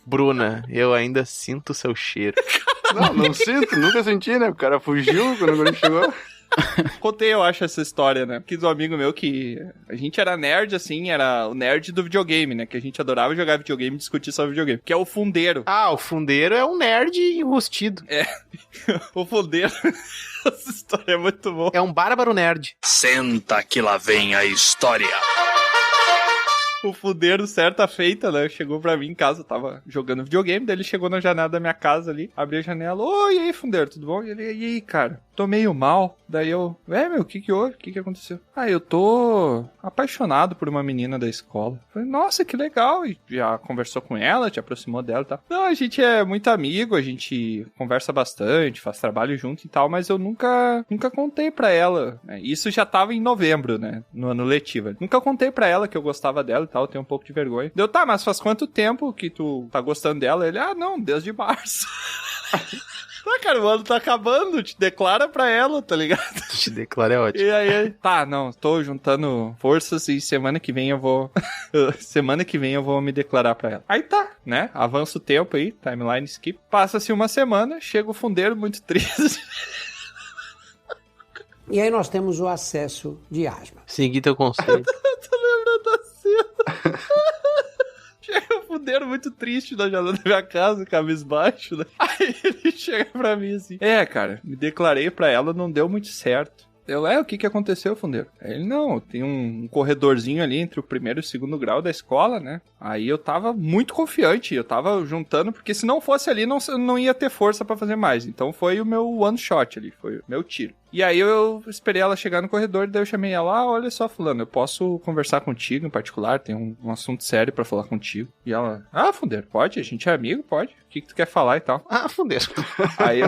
Bruna, eu ainda sinto o seu cheiro. Não sinto, nunca senti, né? O cara fugiu quando ele chegou. Contei, eu acho, essa história, né? Que do amigo meu que a gente era nerd, assim, era o nerd do videogame, né? Que a gente adorava jogar videogame e discutir sobre videogame. Que é o fundeiro. Ah, o fundeiro é um nerd enrustido. É. O fundeiro. Essa história é muito boa. É um bárbaro nerd. Senta que lá vem a história. O fundeiro, certa feita, né? Chegou pra mim em casa, eu tava jogando videogame, daí ele chegou na janela da minha casa ali, abriu a janela, oi, e aí, fundeiro, tudo bom? E ele, e aí, cara, tô meio mal. Daí eu, meu, o que houve? O que aconteceu? Ah, eu tô apaixonado por uma menina da escola. Falei, nossa, que legal. E já conversou com ela, te aproximou dela e tal. Não, a gente é muito amigo, a gente conversa bastante, faz trabalho junto e tal, mas eu nunca contei pra ela. Isso já tava em novembro, né? No ano letivo. Nunca contei pra ela que eu gostava dela e tal, eu tenho um pouco de vergonha. Deu, tá, mas faz quanto tempo que tu tá gostando dela? Ele, não, desde março. Tá, cara, o ano tá acabando, te declara pra ela, tá ligado? Te declara é ótimo. E aí, tá, não, tô juntando forças e semana que vem eu vou me declarar pra ela. Aí tá, né? Avança o tempo aí, timeline skip. Passa-se uma semana, chega o fundeiro muito triste. E aí nós temos o acesso de asma. Segui teu conselho. Tô lembrando da cena. Chega o fundeiro muito triste na janela da minha casa, cabisbaixo, né? Aí ele chega pra mim assim, cara, me declarei pra ela, não deu muito certo. Eu, o que aconteceu, fundeiro? Aí ele, não, tem um corredorzinho ali entre o primeiro e o segundo grau da escola, né? Aí eu tava muito confiante, eu tava juntando, porque se não fosse ali, não ia ter força pra fazer mais. Então foi o meu one shot ali, foi o meu tiro. E aí eu esperei ela chegar no corredor, daí eu chamei ela, olha só, fulano, eu posso conversar contigo em particular, tem um assunto sério pra falar contigo. E ela, fundeiro, pode? A gente é amigo, pode? O que tu quer falar e tal? Fundeiro. Aí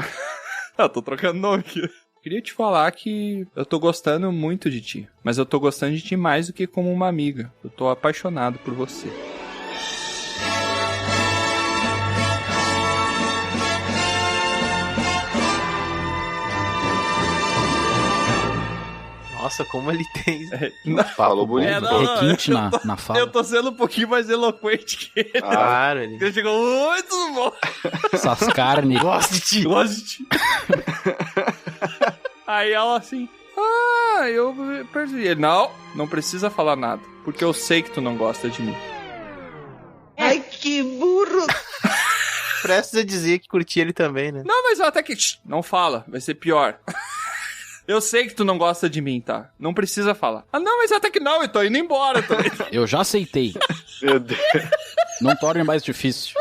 eu tô trocando nome aqui. Queria te falar que eu tô gostando muito de ti, mas eu tô gostando de ti mais do que como uma amiga. Eu tô apaixonado por você. Nossa, como ele tem... Falou bonito. Requinte na fala. Eu tô sendo um pouquinho mais eloquente que ele. Claro, Ele chegou muito bom. Essas carnes. Gosto de ti. Aí ela assim, eu percebi. Ele, não precisa falar nada, porque eu sei que tu não gosta de mim. Ai, que burro! Precisa dizer que curti ele também, né? Não, mas até que... não fala, vai ser pior. Eu sei que tu não gosta de mim, tá? Não precisa falar. Não, mas até que não, eu tô indo embora também. Eu já aceitei. Meu Deus. Não torne mais difícil.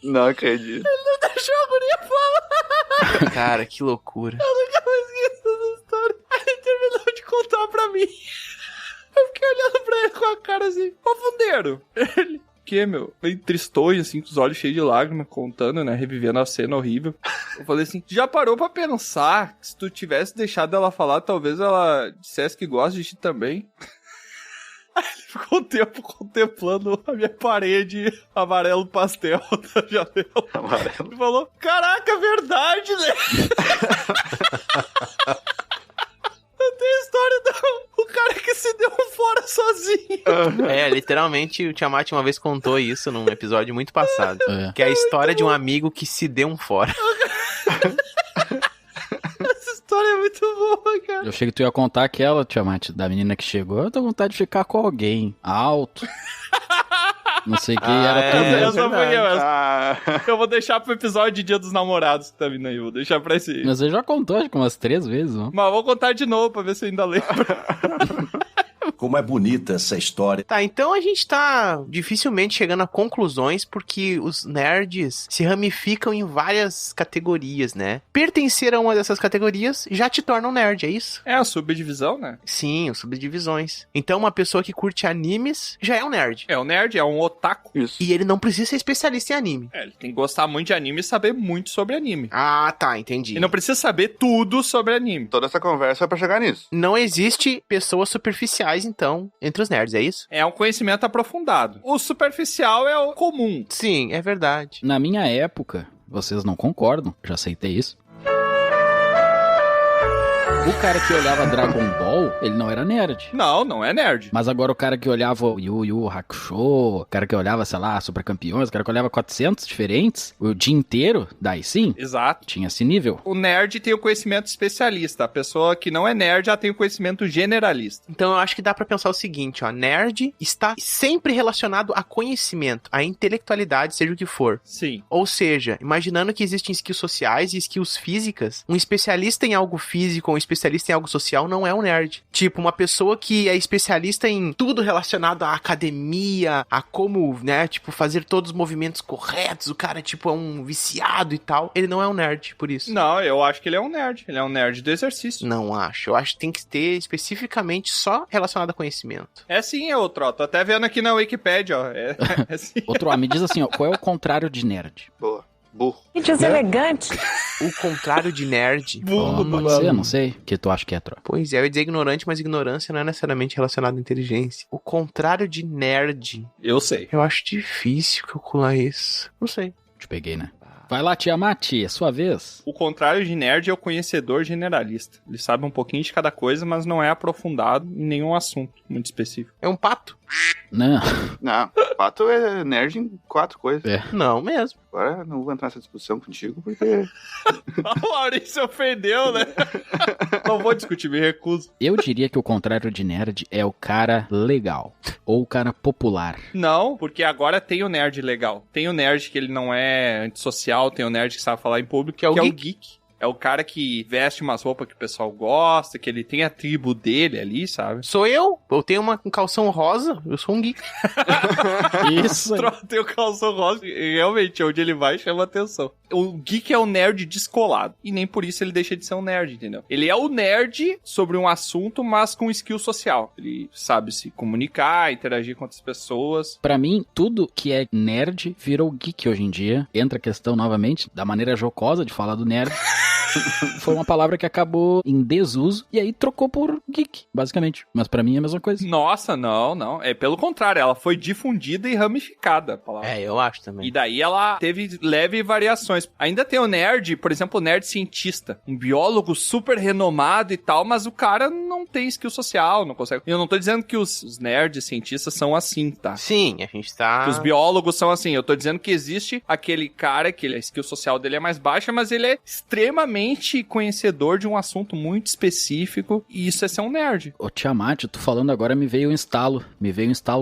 Não acredito. Ele não deixou a guria falar. Cara, que loucura. Eu nunca mais esqueço essa história. Aí ele terminou de contar pra mim. Eu fiquei olhando pra ele com a cara assim, ô fundeiro. Ele, quê, meu? Bem tristonho, assim, com os olhos cheios de lágrimas, contando, né? Revivendo a cena horrível. Eu falei assim, já parou pra pensar que se tu tivesse deixado ela falar, talvez ela dissesse que gosta de ti também? Aí ele ficou um tempo contemplando a minha parede amarelo pastel da janela. Amarelo. E falou, caraca, verdade, né? Tem a história do cara que se deu um fora sozinho. É, literalmente o Tiamat uma vez contou isso num episódio muito passado. Que é a história de um amigo que se deu um fora. Essa história é muito boa, cara. Eu achei que tu ia contar aquela, Tiamat, da menina que chegou. Eu tô com vontade de ficar com alguém alto. Não sei quem era tudo. Essa foi eu. Eu vou deixar pro episódio de Dia dos Namorados que tá vindo aí. Vou deixar pra esse. Mas você já contou, acho que umas 3 vezes, não? Mas vou contar de novo pra ver se eu ainda lembro. Como é bonita essa história. Tá, então a gente tá dificilmente chegando a conclusões porque os nerds se ramificam em várias categorias, né? Pertencer a uma dessas categorias já te torna um nerd, é isso? É a subdivisão, né? Sim, as subdivisões. Então uma pessoa que curte animes já é um nerd. É um nerd, é um otaku. Isso. E ele não precisa ser especialista em anime. É, ele tem que gostar muito de anime e saber muito sobre anime. Ah, tá, entendi. Ele não precisa saber tudo sobre anime. Toda essa conversa é pra chegar nisso. Não existe pessoas superficiais, então, entre os nerds, é isso? É um conhecimento aprofundado. O superficial é o comum. Sim, é verdade. Na minha época, vocês não concordam, já aceitei isso. O cara que olhava Dragon Ball, ele não era nerd. Não é nerd. Mas agora o cara que olhava Yu Yu Hakusho, o cara que olhava, sei lá, Super Campeões, o cara que olhava 400 diferentes, o dia inteiro, daí sim. Exato. Tinha esse nível. O nerd tem o conhecimento especialista. A pessoa que não é nerd já tem o conhecimento generalista. Então eu acho que dá pra pensar o seguinte, ó. Nerd está sempre relacionado a conhecimento, a intelectualidade, seja o que for. Sim. Ou seja, imaginando que existem skills sociais e skills físicas, um especialista em algo físico ou um especialista em algo social não é um nerd. Tipo, uma pessoa que é especialista em tudo relacionado à academia, a como, né, tipo, fazer todos os movimentos corretos, o cara, tipo, é um viciado e tal, ele não é um nerd, por isso. Não, eu acho que ele é um nerd. Ele é um nerd do exercício. Não acho. Eu acho que tem que ter especificamente só relacionado a conhecimento. É sim, é outro, ó. Tô até vendo aqui na Wikipédia, ó. É sim. Outro, ó, me diz assim, ó, qual é o contrário de nerd? Boa. Burro. Que deselegante. O contrário de nerd. Burro, pode ser, não sei. O que tu acha que é, Tro? Pois é, eu ia dizer ignorante, mas ignorância não é necessariamente relacionada à inteligência. O contrário de nerd. Eu sei. Eu acho difícil calcular isso. Não sei. Te peguei, né? Vai lá, Tiamat, é sua vez. O contrário de nerd é o conhecedor generalista. Ele sabe um pouquinho de cada coisa, mas não é aprofundado em nenhum assunto muito específico. É um pato? Não. Não, pato é nerd em 4 coisas. É. Não mesmo. Agora não vou entrar nessa discussão contigo, porque... O Maurício ofendeu, né? Não vou discutir, me recuso. Eu diria que o contrário de nerd é o cara legal. Ou o cara popular. Não, porque agora tem o nerd legal. Tem o nerd que ele não é antissocial, tem o nerd que sabe falar em público, que é o geek. É o cara que veste umas roupas que o pessoal gosta, que ele tem a tribo dele ali, sabe? Sou eu. Eu tenho um calção rosa, eu sou um geek. Isso. Tem o calção rosa e realmente, onde ele vai chama atenção. O geek é um nerd descolado. E nem por isso ele deixa de ser um nerd, entendeu? Ele é o nerd sobre um assunto, mas com skill social. Ele sabe se comunicar, interagir com outras pessoas. Pra mim, tudo que é nerd virou geek hoje em dia. Entra a questão novamente da maneira jocosa de falar do nerd. Foi uma palavra que acabou em desuso e aí trocou por geek, basicamente. Mas pra mim é a mesma coisa. Nossa, não. É pelo contrário, ela foi difundida e ramificada, a palavra. É, eu acho também. E daí ela teve leve variações. Ainda tem o nerd, por exemplo, o nerd cientista. Um biólogo super renomado e tal, mas o cara não tem skill social, não consegue. Eu não tô dizendo que os nerds cientistas são assim, tá? Sim, a gente tá... Que os biólogos são assim. Eu tô dizendo que existe aquele cara que a skill social dele é mais baixa, mas ele é extremamente conhecedor de um assunto muito específico, e isso é ser um nerd. Ô Tiamat, tu falando agora me veio um estalo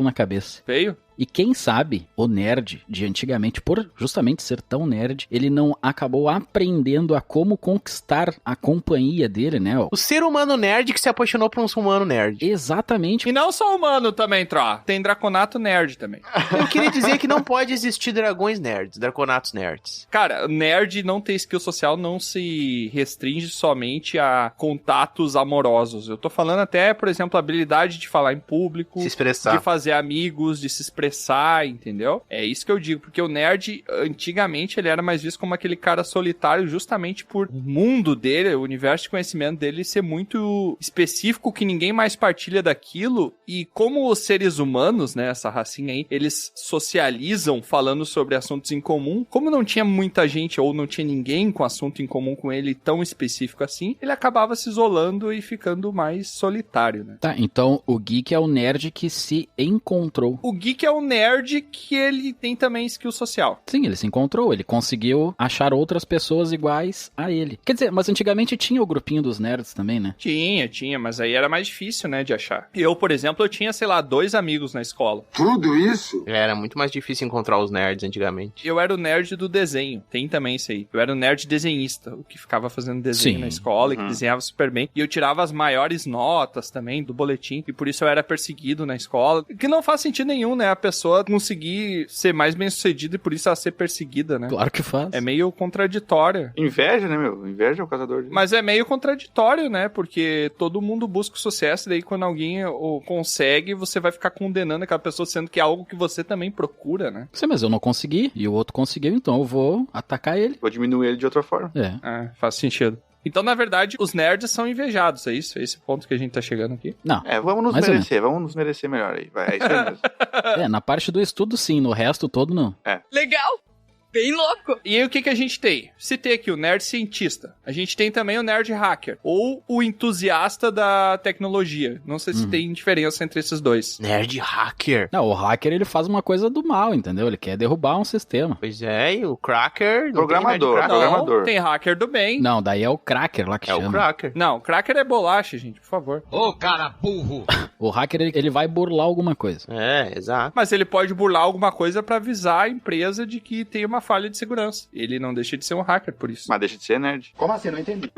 na cabeça. Veio? E quem sabe o nerd de antigamente, por justamente ser tão nerd, ele não acabou aprendendo a como conquistar a companhia dele, né? O ser humano nerd que se apaixonou por um humano nerd. Exatamente. E não só humano também, Tro. Tem draconato nerd também. Eu queria dizer que não pode existir dragões nerds, draconatos nerds. Cara, nerd não ter skill social não se restringe somente a contatos amorosos. Eu tô falando até, por exemplo, a habilidade de falar em público, se expressar, de fazer amigos, de se expressar, expressar, entendeu? É isso que eu digo, porque o nerd, antigamente, ele era mais visto como aquele cara solitário, justamente por o mundo dele, o universo de conhecimento dele ser muito específico, que ninguém mais partilha daquilo, e como os seres humanos, né, essa racinha aí, eles socializam falando sobre assuntos em comum, como não tinha muita gente, ou não tinha ninguém com assunto em comum com ele tão específico assim, ele acabava se isolando e ficando mais solitário, né? Tá, então o geek é o nerd que se encontrou. O geek é o nerd que ele tem também skill social. Sim, ele se encontrou, ele conseguiu achar outras pessoas iguais a ele. Quer dizer, mas antigamente tinha o grupinho dos nerds também, né? Tinha, mas aí era mais difícil, né, de achar. Eu, por exemplo, eu tinha, sei lá, 2 amigos na escola. Tudo isso? Era muito mais difícil encontrar os nerds antigamente. Eu era o nerd do desenho, tem também isso aí. Eu era o nerd desenhista, o que ficava fazendo desenho na escola e que desenhava super bem. E eu tirava as maiores notas também do boletim, e por isso eu era perseguido na escola. Que não faz sentido nenhum, né, a pessoa conseguir ser mais bem sucedida e por isso ela ser perseguida, né? Claro que faz. É meio contraditório. Inveja, né, meu? Inveja é o causador disso. Mas é meio contraditório, né? Porque todo mundo busca o sucesso, e daí quando alguém o consegue, você vai ficar condenando aquela pessoa, sendo que é algo que você também procura, né? Sim, mas eu não consegui, e o outro conseguiu, então eu vou atacar ele. Vou diminuir ele de outra forma. Faz sentido. Então, na verdade, os nerds são invejados, é isso? É esse ponto que a gente tá chegando aqui? Não. Vamos nos merecer melhor aí. É isso aí mesmo. Na parte do estudo sim, no resto todo não. Legal! Bem louco! E aí o que a gente tem? Se tem aqui o nerd cientista, a gente tem também o nerd hacker, ou o entusiasta da tecnologia. Não sei se tem diferença entre esses dois. Nerd hacker? Não, o hacker ele faz uma coisa do mal, entendeu? Ele quer derrubar um sistema. Pois é, e o cracker... Programador. Não, tem hacker do bem. Não, daí é o cracker lá que chama. É o cracker. Não, o cracker é bolacha, gente, por favor. Ô, cara burro! O hacker, ele vai burlar alguma coisa. Exato. Mas ele pode burlar alguma coisa pra avisar a empresa de que tem uma falha de segurança. Ele não deixa de ser um hacker por isso. Mas deixa de ser nerd. Como assim? Não entendi.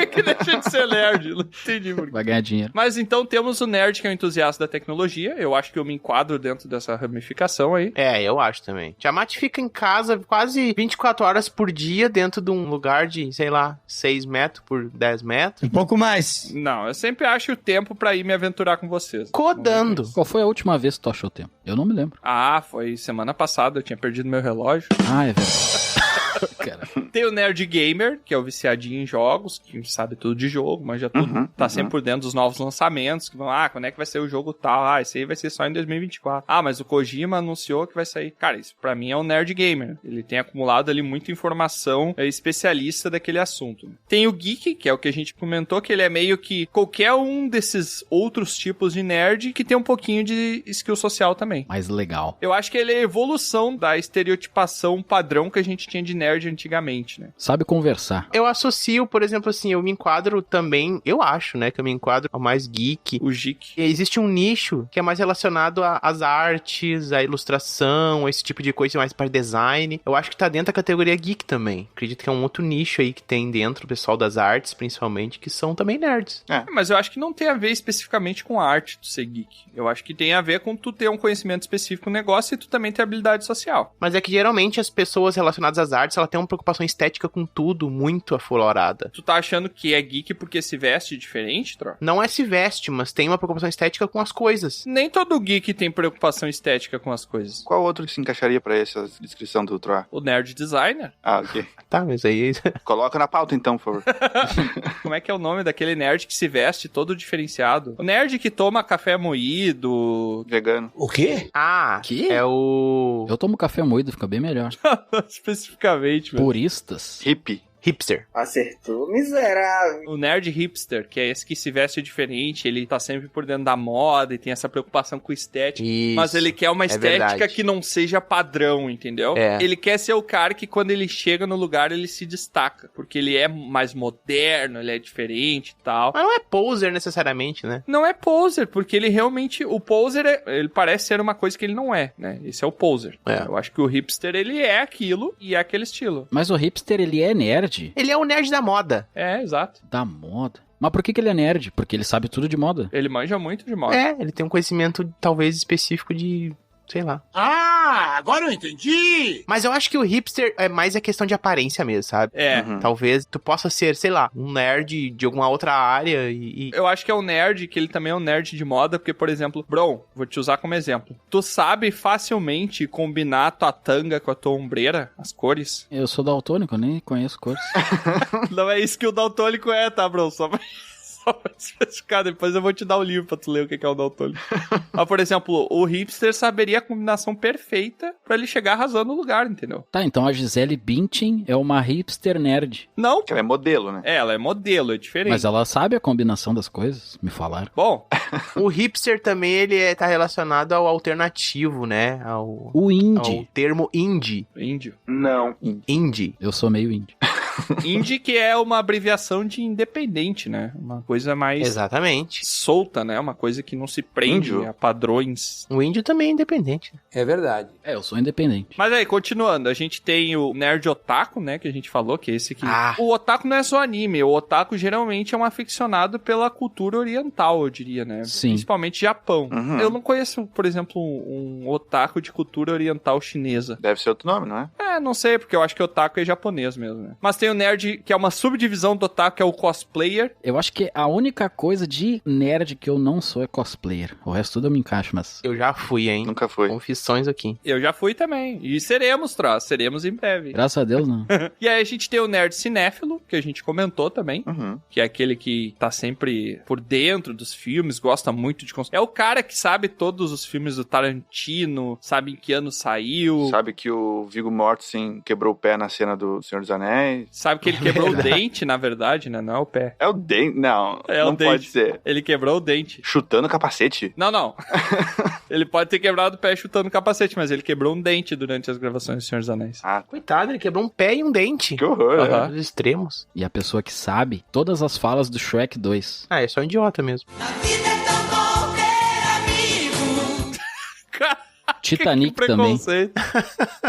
Que deixa de ser nerd. Não entendi por quê. Vai ganhar dinheiro. Mas então temos o nerd que é o entusiasta da tecnologia. Eu acho que eu me enquadro dentro dessa ramificação aí. Eu acho também. Tiamat fica em casa quase 24 horas por dia dentro de um lugar de, sei lá, 6 metros por 10 metros. Um pouco mais. Não, eu sempre acho o tempo pra ir me aventurar com vocês. Codando. Qual foi a última vez que tu achou o tempo? Eu não me lembro. Foi semana passada. Eu tinha perdido meu relógio. É verdade. Tem o nerd gamer, que é o viciadinho em jogos, que sabe tudo de jogo, manja tudo, tá sempre por dentro dos novos lançamentos, que vão, quando é que vai sair o jogo tal? Esse aí vai ser só em 2024. Mas o Kojima anunciou que vai sair. Cara, isso pra mim é um nerd gamer. Ele tem acumulado ali muita informação, é especialista daquele assunto. Tem o geek, que é o que a gente comentou, que ele é meio que qualquer um desses outros tipos de nerd que tem um pouquinho de skill social também. Mais legal. Eu acho que ele é a evolução da estereotipação padrão que a gente tinha de nerd antigamente, né? Sabe conversar. Eu associo, por exemplo, assim, eu me enquadro também, eu acho, né, que eu me enquadro ao mais geek. O geek. E existe um nicho que é mais relacionado às artes, à ilustração, esse tipo de coisa mais para design. Eu acho que tá dentro da categoria geek também. Acredito que é um outro nicho aí que tem dentro, o pessoal das artes, principalmente, que são também nerds. Mas eu acho que não tem a ver especificamente com a arte tu ser geek. Eu acho que tem a ver com tu ter um conhecimento específico no negócio e tu também ter habilidade social. Mas é que geralmente as pessoas relacionadas às artes, ela tem uma preocupação estética com tudo muito aflorada. Tu tá achando que é geek porque se veste diferente, Tro? Não é se veste, mas tem uma preocupação estética com as coisas. Nem todo geek tem preocupação estética com as coisas. Qual outro que se encaixaria pra essa descrição do Troá? O nerd designer. Ok. Tá, mas aí... Coloca na pauta então, por favor. Como é que é o nome daquele nerd que se veste todo diferenciado? O nerd que toma café moído... Vegano. O quê? Que? É o... Eu tomo café moído, fica bem melhor. Especificamente, velho. Puristas. Hippie. Hipster. Acertou, miserável. O nerd hipster, que é esse que se veste diferente, ele tá sempre por dentro da moda e tem essa preocupação com estética. Isso, mas ele quer uma estética que não seja padrão, entendeu? Ele quer ser o cara que quando ele chega no lugar, ele se destaca. Porque ele é mais moderno, ele é diferente e tal. Mas não é poser necessariamente, né? Não é poser, porque ele realmente... O poser, ele parece ser uma coisa que ele não é, né? Esse é o poser. Eu acho que o hipster, ele é aquilo e é aquele estilo. Mas o hipster, ele é nerd? Ele é o nerd da moda. Exato. Da moda? Mas por que ele é nerd? Porque ele sabe tudo de moda. Ele manja muito de moda. Ele tem um conhecimento talvez específico de Sei lá. Ah, agora eu entendi! Mas eu acho que o hipster é mais a questão de aparência mesmo, sabe? Talvez tu possa ser, sei lá, um nerd de alguma outra área e... Eu acho que é um nerd, que ele também é um nerd de moda, porque, por exemplo, Bron, vou te usar como exemplo. Tu sabe facilmente combinar a tua tanga com a tua ombreira, as cores? Eu sou daltônico, nem conheço cores. Não é isso que o daltônico é, tá, Bron? Só pra especificar, depois eu vou te dar o livro pra tu ler o que é o daltônico. Mas, por exemplo, o hipster saberia a combinação perfeita pra ele chegar arrasando no lugar, entendeu? Tá, então a Gisele Bündchen é uma hipster nerd. Não. Ela é modelo, né? Ela é modelo, é diferente. Mas ela sabe a combinação das coisas, me falaram. Bom. O hipster também, ele tá relacionado ao alternativo, né? O indie. Ao termo indie. Índio? Não. Indie. Eu sou meio indie. Indie, que é uma abreviação de independente, né? Uma coisa mais... Exatamente. Solta, né? Uma coisa que não se prende a padrões. O índio também é independente. É verdade. Eu sou independente. Mas aí, continuando, a gente tem o nerd otaku, né? Que a gente falou, que é esse aqui. O otaku não é só anime, o otaku geralmente é um aficionado pela cultura oriental, eu diria, né? Sim. Principalmente Japão. Eu não conheço, por exemplo, um otaku de cultura oriental chinesa. Deve ser outro nome, não é? Não sei, porque eu acho que otaku é japonês mesmo, né? Mas tem o nerd, que é uma subdivisão do otaku, que é o cosplayer. Eu acho que a única coisa de nerd que eu não sou é cosplayer. O resto tudo eu me encaixo, mas... Eu já fui, hein? Nunca fui. Confissões aqui. Eu já fui também. E seremos em breve. Graças a Deus, não. E aí a gente tem o nerd cinéfilo, que a gente comentou também. Que é aquele que tá sempre por dentro dos filmes, gosta muito de... É o cara que sabe todos os filmes do Tarantino, sabe em que ano saiu. Sabe que o Viggo Mortensen quebrou o pé na cena do Senhor dos Anéis. Sabe que ele quebrou o dente, na verdade, né? Não é o pé. É o dente? Não, é não o dente. Pode ser. Ele quebrou o dente. Chutando o capacete? Não. Ele pode ter quebrado o pé chutando o capacete, mas ele quebrou um dente durante as gravações do Senhor dos Anéis. Coitado, ele quebrou um pé e um dente. Que horror, né? Os extremos. E a pessoa que sabe todas as falas do Shrek 2. É só um idiota mesmo. Titanic também.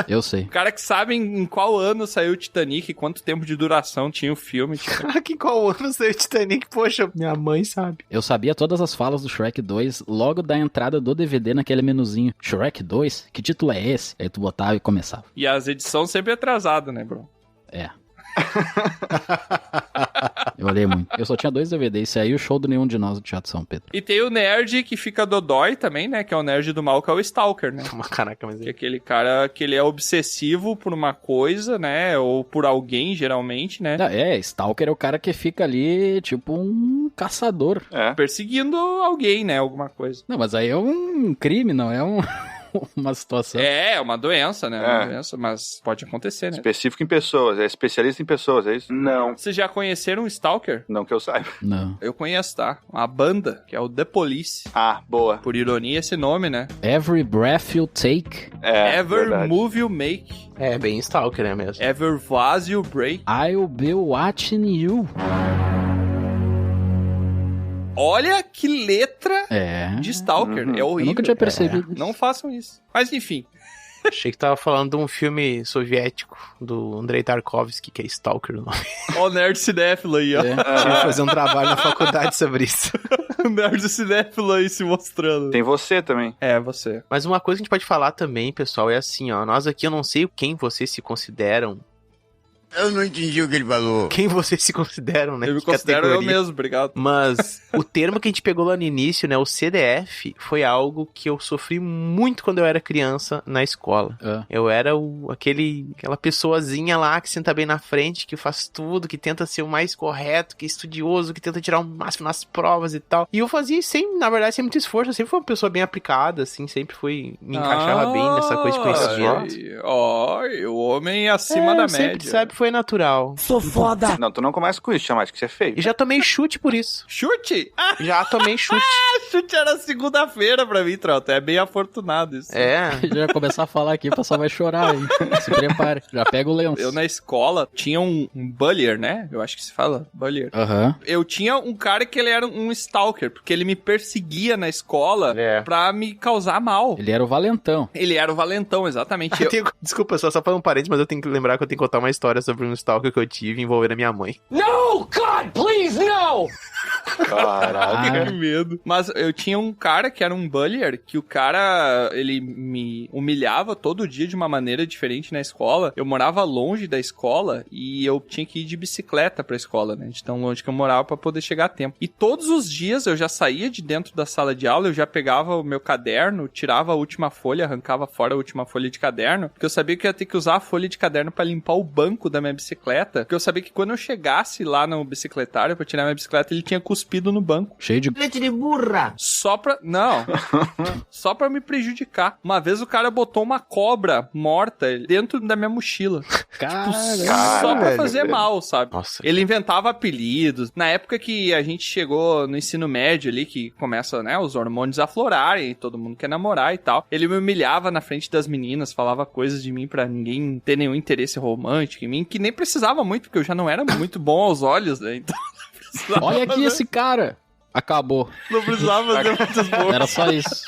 Eu sei. O cara que sabe em qual ano saiu o Titanic, quanto tempo de duração tinha o filme. Que qual ano saiu o Titanic? Poxa, minha mãe sabe. Eu sabia todas as falas do Shrek 2 logo da entrada do DVD naquele menuzinho. Shrek 2? Que título é esse? Aí tu botava e começava. E as edições sempre atrasadas, né, bro? É. Eu olhei muito. Eu só tinha 2 DVDs. Esse aí é o Show do Nenhum de Nós do Teatro São Pedro. E tem o nerd que fica dodói também, né? Que é o nerd do mal, que é o Stalker, né? Caraca, mas... Que é aquele cara que ele é obsessivo por uma coisa, né? Ou por alguém, geralmente, né? Stalker é o cara que fica ali, tipo um caçador. Perseguindo alguém, né? Alguma coisa. Não, mas aí é um crime, não é uma situação. É uma doença, né? Uma doença, mas pode acontecer, né? Específico em pessoas, é especialista em pessoas, é isso? Não. Vocês já conheceram um Stalker? Não que eu saiba. Não. Eu conheço, tá? Uma banda, que é o The Police. Boa. Por ironia, esse nome, né? Every breath you take. Ever verdade. move you make. É bem Stalker, né mesmo? Ever vase you break. I'll be watching you. Olha que letra de Stalker. É horrível. Eu nunca tinha percebido isso. Não façam isso. Mas enfim. Achei que tava falando de um filme soviético do Andrei Tarkovsky, que é Stalker o nome. Ó o nerd cinéfilo aí, ó. Tive que fazer um trabalho na faculdade sobre isso. O nerd cinéfilo aí se mostrando. Tem você também. É, você. Mas uma coisa que a gente pode falar também, pessoal, é assim, ó. Nós aqui, eu não sei quem vocês se consideram. Eu não entendi o que ele falou. Quem vocês se consideram, né? Eu me considero eu mesmo, obrigado. Mas o termo que a gente pegou lá no início, né? O CDF, foi algo que eu sofri muito quando eu era criança na escola. Eu era aquela pessoazinha lá que senta bem na frente, que faz tudo, que tenta ser o mais correto, que é estudioso, que tenta tirar o máximo nas provas e tal. E eu fazia na verdade, sem muito esforço. Eu sempre fui uma pessoa bem aplicada, assim, sempre me encaixava bem nessa coisa de conhecimento. O homem acima da média. Sempre foi natural. Sou foda. Não, tu não começa com isso, Chamate, que você é feio. E já tomei chute por isso. Chute? Já tomei chute. Chute era segunda-feira pra mim, Trota. É bem afortunado isso. Já começar a falar aqui, o pessoal vai chorar, hein? Se prepare. Já pega o lenço. Eu na escola tinha um bullier, né? Eu acho que se fala bullier. Eu tinha um cara que ele era um stalker, porque ele me perseguia na escola pra me causar mal. Ele era o valentão. Ele era o valentão, exatamente. Desculpa, só fazer um parênteses, mas eu tenho que lembrar que eu tenho que contar uma história sobre um stalker que eu tive envolvendo a minha mãe. No, God, please, no! Caraca. Que medo. Mas eu tinha um cara que era um bullier, que o cara, ele me humilhava todo dia de uma maneira diferente na escola. Eu morava longe da escola e eu tinha que ir de bicicleta pra escola, né? De tão longe que eu morava pra poder chegar a tempo. E todos os dias eu já saía de dentro da sala de aula, eu já pegava o meu caderno, tirava a última folha, arrancava fora a última folha de caderno, porque eu sabia que eu ia ter que usar a folha de caderno pra limpar o banco da minha bicicleta, porque eu sabia que quando eu chegasse lá no bicicletário pra tirar minha bicicleta, ele tinha cuspido no banco. Cheio de... Leite de burra. Só pra... Não. Só pra me prejudicar. Uma vez o cara botou uma cobra morta dentro da minha mochila. Cara, só pra fazer mal, sabe? Nossa. Ele inventava apelidos. Na época que a gente chegou no ensino médio ali, que começa, né, os hormônios a aflorarem, todo mundo quer namorar e tal, ele me humilhava na frente das meninas, falava coisas de mim pra ninguém ter nenhum interesse romântico em mim, que nem precisava muito, porque eu já não era muito bom aos olhos, né? Então, olha aqui esse cara. Acabou. Não precisava fazer muitas boas. Era só isso.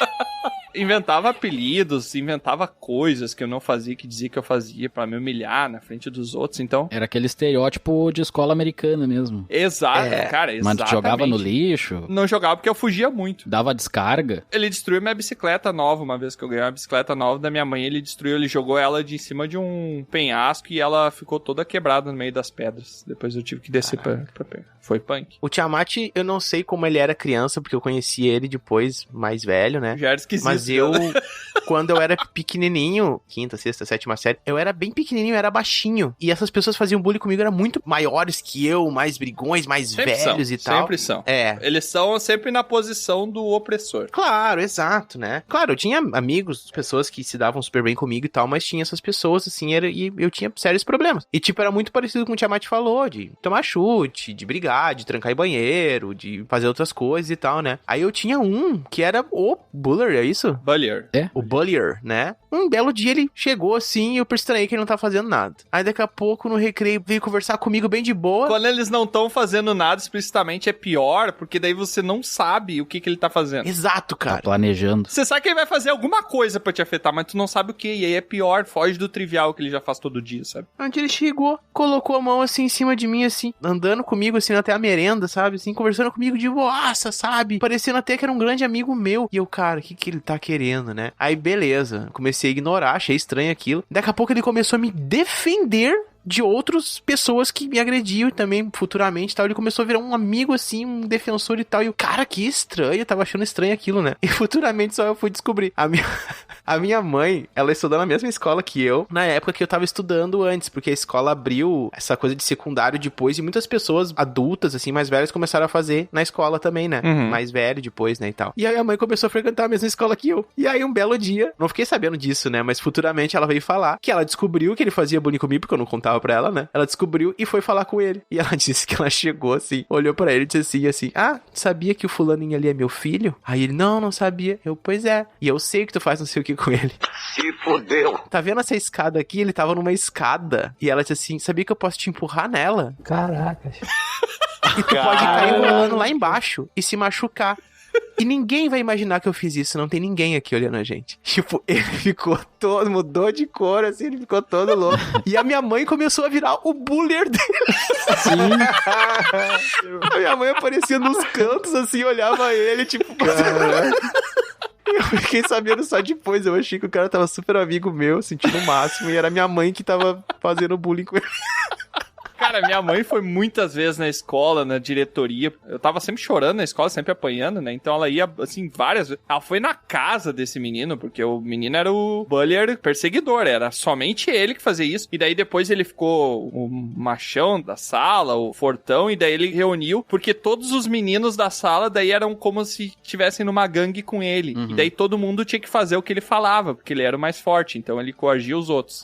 Inventava apelidos, inventava coisas que eu não fazia, que dizia que eu fazia pra me humilhar na frente dos outros, então... Era aquele estereótipo de escola americana mesmo. Exato, cara, exatamente. Mas tu jogava no lixo? Não jogava porque eu fugia muito. Dava descarga? Ele destruiu minha bicicleta nova, uma vez que eu ganhei uma bicicleta nova da minha mãe, ele destruiu, ele jogou ela de cima de um penhasco e ela ficou toda quebrada no meio das pedras. Depois eu tive que descer pra pegar. Foi punk. O Tiamat, eu não sei como ele era criança, porque eu conheci ele depois, mais velho, né? Já era esquisito. Mas eu, quando eu era pequenininho, quinta, sexta, sétima série, eu era bem pequenininho, eu era baixinho. E essas pessoas faziam bullying comigo, eram muito maiores que eu, mais brigões, mais sempre velhos e tal. Sempre são. É. Eles são sempre na posição do opressor. Claro, exato, né? Claro, eu tinha amigos, pessoas que se davam super bem comigo e tal, mas tinha essas pessoas, assim, e eu tinha sérios problemas. E, tipo, era muito parecido com o Tiamat falou, de tomar chute, de brigar, de trancar em banheiro, de fazer outras coisas e tal, né? Aí eu tinha um que era o bullier, é isso? Bullier. É? O bullier, né? Um belo dia ele chegou assim e eu estranhei que ele não tá fazendo nada. Aí daqui a pouco no recreio veio conversar comigo bem de boa. Quando eles não estão fazendo nada explicitamente é pior, porque daí você não sabe o que ele tá fazendo. Exato, cara. Tá planejando. Você sabe que ele vai fazer alguma coisa pra te afetar, mas tu não sabe o que. E aí é pior, foge do trivial que ele já faz todo dia, sabe? Onde ele chegou, colocou a mão assim em cima de mim, assim, andando comigo assim até a merenda, sabe? Assim, conversando comigo de boaça, sabe? Parecendo até que era um grande amigo meu. E eu, cara, o que ele tá querendo, né? Aí, beleza. Comecei a ignorar, achei estranho aquilo. Daqui a pouco ele começou a me defender de outras pessoas que me agrediam também futuramente e tal. Ele começou a virar um amigo, assim, um defensor e tal. E o cara, que estranho. Eu tava achando estranho aquilo, né? E futuramente só eu fui descobrir. A minha mãe, ela estudou na mesma escola que eu, na época que eu tava estudando antes, porque a escola abriu essa coisa de secundário depois, e muitas pessoas adultas, assim, mais velhas, começaram a fazer na escola também, né? Uhum. Mais velho depois, né, e tal. E aí a mãe começou a frequentar a mesma escola que eu. E aí um belo dia, não fiquei sabendo disso, né? Mas futuramente ela veio falar que ela descobriu que ele fazia bullying comigo, porque eu não contava pra ela, né? Ela descobriu e foi falar com ele. E ela disse que ela chegou assim, olhou pra ele e disse assim, ah, sabia que o fulaninho ali é meu filho? Aí ele, não sabia. Eu, pois é. E eu sei que tu faz não sei o que com ele. Se fodeu. Tá vendo essa escada aqui? Ele tava numa escada. E ela disse assim, sabia que eu posso te empurrar nela? Caracas. E tu pode cair rolando lá embaixo e se machucar. E ninguém vai imaginar que eu fiz isso. Não tem ninguém aqui olhando a gente. Tipo, ele ficou todo, mudou de cor, assim, ele ficou todo louco. E a minha mãe começou a virar o bullier dele. Sim. A minha mãe aparecia nos cantos, assim, olhava ele, tipo... Eu fiquei sabendo só depois. Eu achei que o cara tava super amigo meu, sentindo o máximo. E era minha mãe que tava fazendo bullying com ele. Cara, minha mãe foi muitas vezes na escola, na diretoria. Eu tava sempre chorando na escola, sempre apanhando, né? Então ela ia, assim, várias vezes. Ela foi na casa desse menino, porque o menino era o bullier perseguidor. Era somente ele que fazia isso. E daí depois ele ficou o machão da sala, o fortão. E daí ele reuniu, porque todos os meninos da sala daí eram como se estivessem numa gangue com ele. Uhum. E daí todo mundo tinha que fazer o que ele falava, porque ele era o mais forte. Então ele coagia os outros.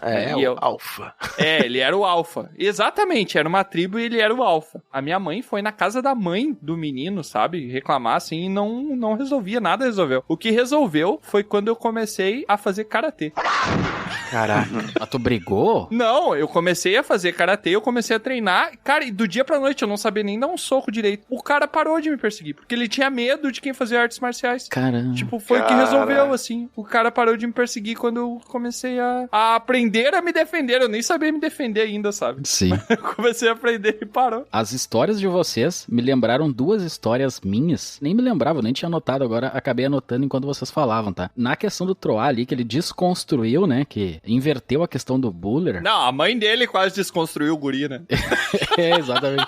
Alfa. É, ele era o alfa. Exatamente. Era uma tribo e ele era o alfa. A minha mãe foi na casa da mãe do menino, sabe? Reclamar assim e não resolvia, nada resolveu. O que resolveu foi quando eu comecei a fazer karatê. Caraca. Mas tu brigou? Não, eu comecei a fazer karatê, eu comecei a treinar. Cara, e do dia pra noite eu não sabia nem dar um soco direito. O cara parou de me perseguir, porque ele tinha medo de quem fazia artes marciais. Caramba. Tipo, foi o que resolveu, assim. O cara parou de me perseguir quando eu comecei a aprender a me defender. Eu nem sabia me defender ainda, sabe? Sim. Eu comecei a aprender e parou. As histórias de vocês me lembraram 2 histórias minhas. Nem me lembrava, nem tinha anotado agora. Acabei anotando enquanto vocês falavam, tá? Na questão do Troá ali, que ele desconstruiu, né? Que inverteu a questão do buller. Não, a mãe dele quase desconstruiu o guri, né? É, exatamente.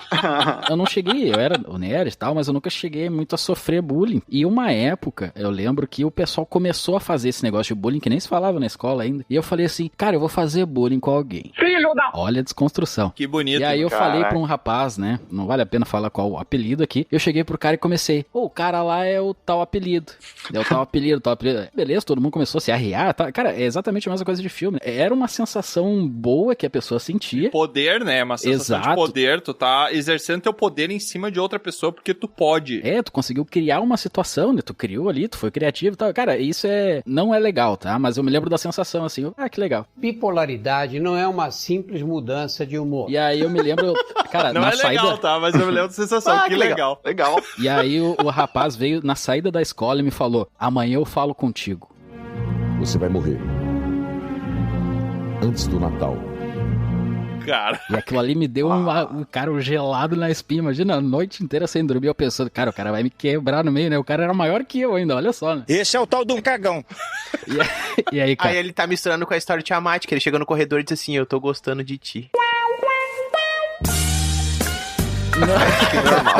Eu não cheguei, eu era o nerd e tal, mas eu nunca cheguei muito a sofrer bullying. E uma época, eu lembro que o pessoal começou a fazer esse negócio de bullying, que nem se falava na escola ainda. E eu falei assim, cara, eu vou fazer bullying com alguém. Filho da... Olha a desconstrução. Que bonito. E aí eu falei pra um rapaz, né? Não vale a pena falar qual o apelido aqui. Eu cheguei pro cara e comecei. O cara lá é o tal apelido. É o tal apelido, tal apelido. Beleza, todo mundo começou a se arriar. Tá? Cara, é exatamente a mesma coisa de filme. Era uma sensação boa que a pessoa sentia. Poder, né? Uma sensação de poder. Tu tá exercendo teu poder em cima de outra pessoa porque tu pode. É, tu conseguiu criar uma situação, né? Tu criou ali, tu foi criativo e tal. Cara, isso não é legal, tá? Mas eu me lembro da sensação assim. Que legal. Bipolaridade não é uma simples mudança de humor. E aí eu me lembro, cara, não na é legal, saída... tá? Mas eu me lembro da sensação. Que legal. Legal. E aí o rapaz veio na saída da escola e me falou, amanhã eu falo contigo. Você vai morrer. Antes do Natal. Cara. E aquilo ali me deu um gelado na espinha. Imagina, a noite inteira sem dormir, eu pensando, cara, o cara vai me quebrar no meio, né? O cara era maior que eu ainda, olha só, né? Esse é o tal do cagão. E aí, cara? Aí ele tá misturando com a história de Tiamat, que ele chega no corredor e diz assim, eu tô gostando de ti. Que normal.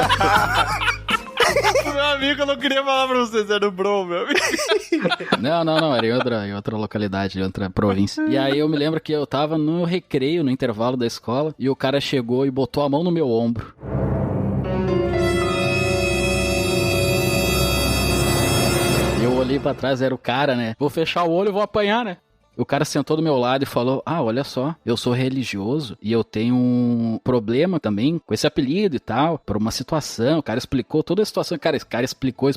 Meu amigo, eu não queria falar pra vocês, era o Bro, meu amigo. Não, era em outra localidade, em outra província. E aí eu me lembro que eu tava no recreio, no intervalo da escola, e o cara chegou e botou a mão no meu ombro. Eu olhei pra trás, era o cara, né? Vou fechar o olho e vou apanhar, né? O cara sentou do meu lado e falou, olha só, eu sou religioso e eu tenho um problema também com esse apelido e tal, por uma situação. O cara explicou toda a situação, cara, esse cara explicou.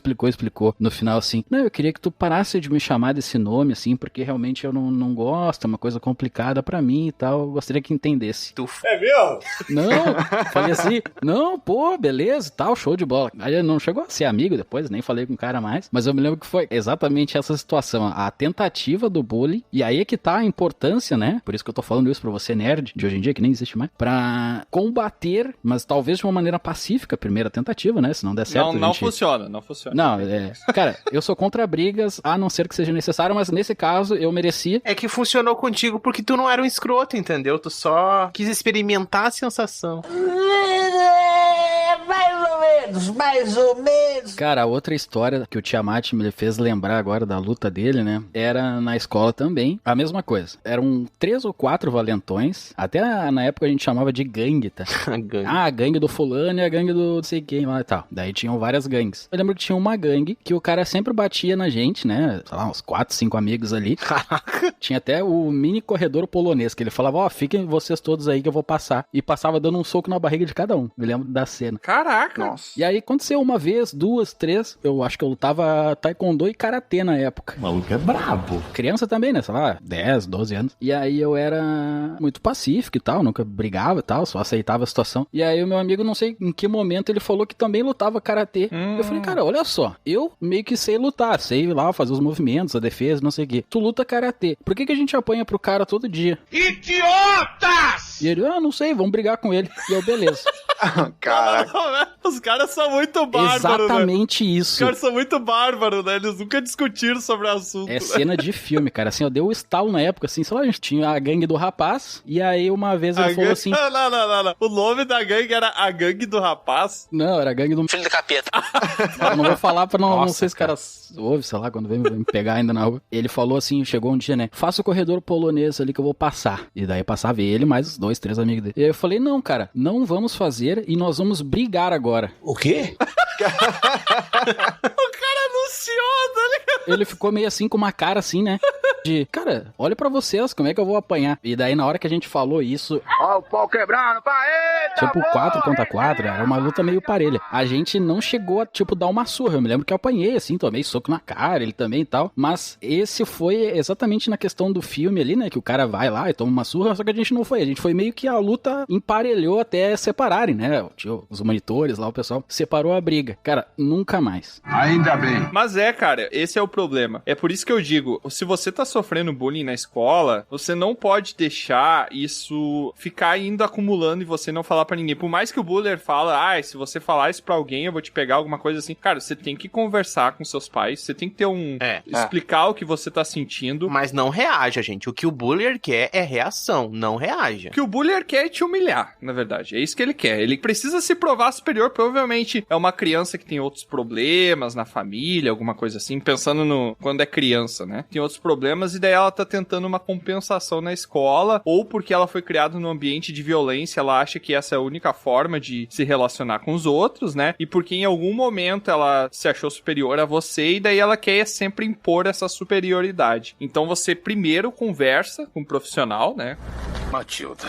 No final, assim, não, eu queria que tu parasse de me chamar desse nome, assim, porque realmente eu não gosto, é uma coisa complicada pra mim e tal, eu gostaria que entendesse. É meu? Não, falei assim, não, pô, beleza e tal, show de bola. Aí não chegou a ser amigo depois, nem falei com o cara mais, mas eu me lembro que foi exatamente essa situação, a tentativa do bullying, e aí é que tá a importância, né? Por isso que eu tô falando isso pra você, nerd, de hoje em dia, que nem existe mais, pra combater, mas talvez de uma maneira pacífica, a primeira tentativa, né? Se não der certo, não funciona. Não, cara, eu sou contra brigas, a não ser que seja necessário, mas nesse caso, eu merecia. É que funcionou contigo porque tu não era um escroto, entendeu? Tu só quis experimentar a sensação. Mais ou menos. Cara, a outra história que o Tiamat me fez lembrar agora da luta dele, né? Era na escola também. A mesma coisa. Eram 3 ou 4 valentões. Até na época a gente chamava de gangue, tá? A gangue do fulano e a gangue do não sei quem lá e tal. Daí tinham várias gangues. Eu lembro que tinha uma gangue que o cara sempre batia na gente, né? Sei lá, uns 4, 5 amigos ali. Tinha até o mini corredor polonês, que ele falava, fiquem vocês todos aí que eu vou passar. E passava dando um soco na barriga de cada um. Me lembro da cena. Caraca! Nossa. E aí aconteceu uma vez, 2, 3, eu acho que eu lutava taekwondo e karatê na época. O maluco é brabo. Criança também, né? Sei lá, 10, 12 anos. E aí eu era muito pacífico e tal, nunca brigava e tal, só aceitava a situação. E aí o meu amigo, não sei em que momento, ele falou que também lutava karatê. Eu falei, cara, olha só, eu meio que sei lutar, sei lá fazer os movimentos, a defesa, não sei o quê. Tu luta karatê. Por que a gente apanha pro cara todo dia? Idiotas! E ele, não sei, vamos brigar com ele. E eu, beleza. Caraca. Os caras são muito bárbaros, exatamente, né? Isso. Os caras são muito bárbaros, né? Eles nunca discutiram sobre o assunto. É cena de filme, cara. Assim, eu dei o estalo na época, assim, sei lá, a gente tinha a gangue do rapaz, e aí uma vez ele falou assim... Não. O nome da gangue era a gangue do rapaz? Não, era a gangue do... Filho do capeta. Eu não vou falar pra não sei se os caras ouvem, sei lá, quando vem me pegar ainda na rua. Ele falou assim, chegou um dia, né? Faça o corredor polonês ali que eu vou passar. E daí passava ele mais os 2, 3 amigos dele. E aí eu falei, não, cara, não vamos fazer e nós vamos brigar agora. agora. O quê? O cara anunciou, tá ligado? Ele ficou meio assim, com uma cara assim, né? De, cara, olha pra vocês, como é que eu vou apanhar? E daí, na hora que a gente falou isso... Ó o pau quebrando, pai! Tipo, 4 contra 4, era uma luta meio parelha. A gente não chegou a, tipo, dar uma surra. Eu me lembro que eu apanhei, assim, tomei soco na cara, ele também e tal. Mas esse foi exatamente na questão do filme ali, né? Que o cara vai lá e toma uma surra, só que a gente não foi. A gente foi meio que a luta emparelhou até separarem, né? Os monitores lá, o pessoal separou a briga. Cara, nunca mais. Ainda bem. Mas cara, esse é o problema. É por isso que eu digo, se você tá sofrendo bullying na escola, você não pode deixar isso ficar indo acumulando e você não falar pra ninguém. Por mais que o buller fala, se você falar isso pra alguém, eu vou te pegar alguma coisa assim. Cara, você tem que conversar com seus pais, você tem que ter explicar o que você tá sentindo. Mas não reaja, gente. O que o buller quer é reação, não reaja. O que o buller quer é te humilhar, na verdade. É isso que ele quer. Ele precisa se provar superior. Provavelmente é uma criança que tem outros problemas na família, alguma coisa assim. Pensando no quando é criança, né? Tem outros problemas e daí ela tá tentando uma compensação na escola, ou porque ela foi criada num ambiente de violência, ela acha que essa é a única forma de se relacionar com os outros, né? E porque em algum momento ela se achou superior a você e daí ela quer sempre impor essa superioridade. Então você primeiro conversa com um profissional, né? Matilda,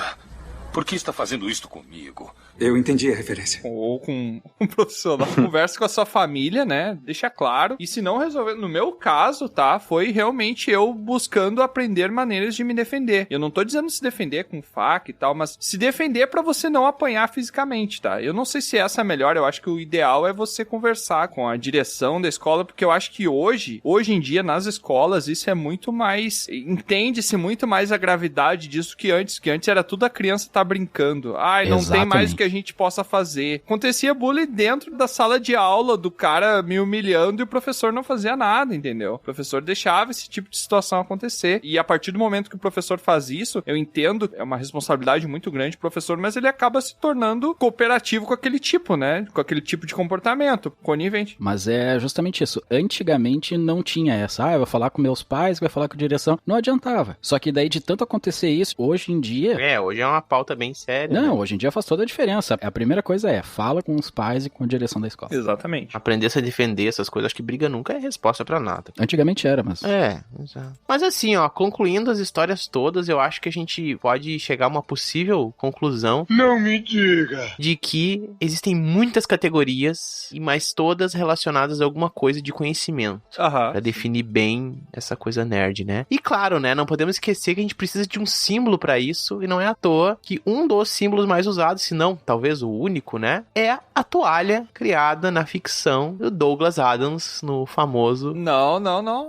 por que está fazendo isto comigo? Eu entendi a referência. Ou com um profissional. Conversa com a sua família, né? Deixa claro. E se não resolver... No meu caso, tá? Foi realmente eu buscando aprender maneiras de me defender. Eu não tô dizendo se defender com faca e tal, mas se defender pra você não apanhar fisicamente, tá? Eu não sei se essa é a melhor. Eu acho que o ideal é você conversar com a direção da escola, porque eu acho que hoje em dia, nas escolas, isso é muito mais... Entende-se muito mais a gravidade disso que antes. Que antes era tudo a criança tá brincando. Não Exatamente. tem mais o que a gente possa fazer. Acontecia bullying dentro da sala de aula, do cara me humilhando e o professor não fazia nada, entendeu? O professor deixava esse tipo de situação acontecer. E a partir do momento que o professor faz isso, eu entendo, é uma responsabilidade muito grande do professor, mas ele acaba se tornando cooperativo com aquele tipo, né? Com aquele tipo de comportamento, conivente. Mas é justamente isso. Antigamente não tinha essa. Eu vou falar com meus pais, vai falar com a direção. Não adiantava. Só que daí de tanto acontecer isso, hoje em dia... Hoje é uma pauta bem séria. Não, né? hoje em dia faz toda a diferença. A primeira coisa fala com os pais e com a direção da escola. Exatamente. Aprender a se defender, essas coisas. Acho que briga nunca é resposta pra nada. Antigamente era, mas... Exato. Mas assim, concluindo as histórias todas, eu acho que a gente pode chegar a uma possível conclusão. Não me diga! De que existem muitas categorias, e mais todas relacionadas a alguma coisa de conhecimento. Pra definir bem essa coisa nerd, né? E claro, né, não podemos esquecer que a gente precisa de um símbolo pra isso, e não é à toa que um dos símbolos mais usados, se não talvez o único, né, é a toalha criada na ficção do Douglas Adams, no famoso... Não.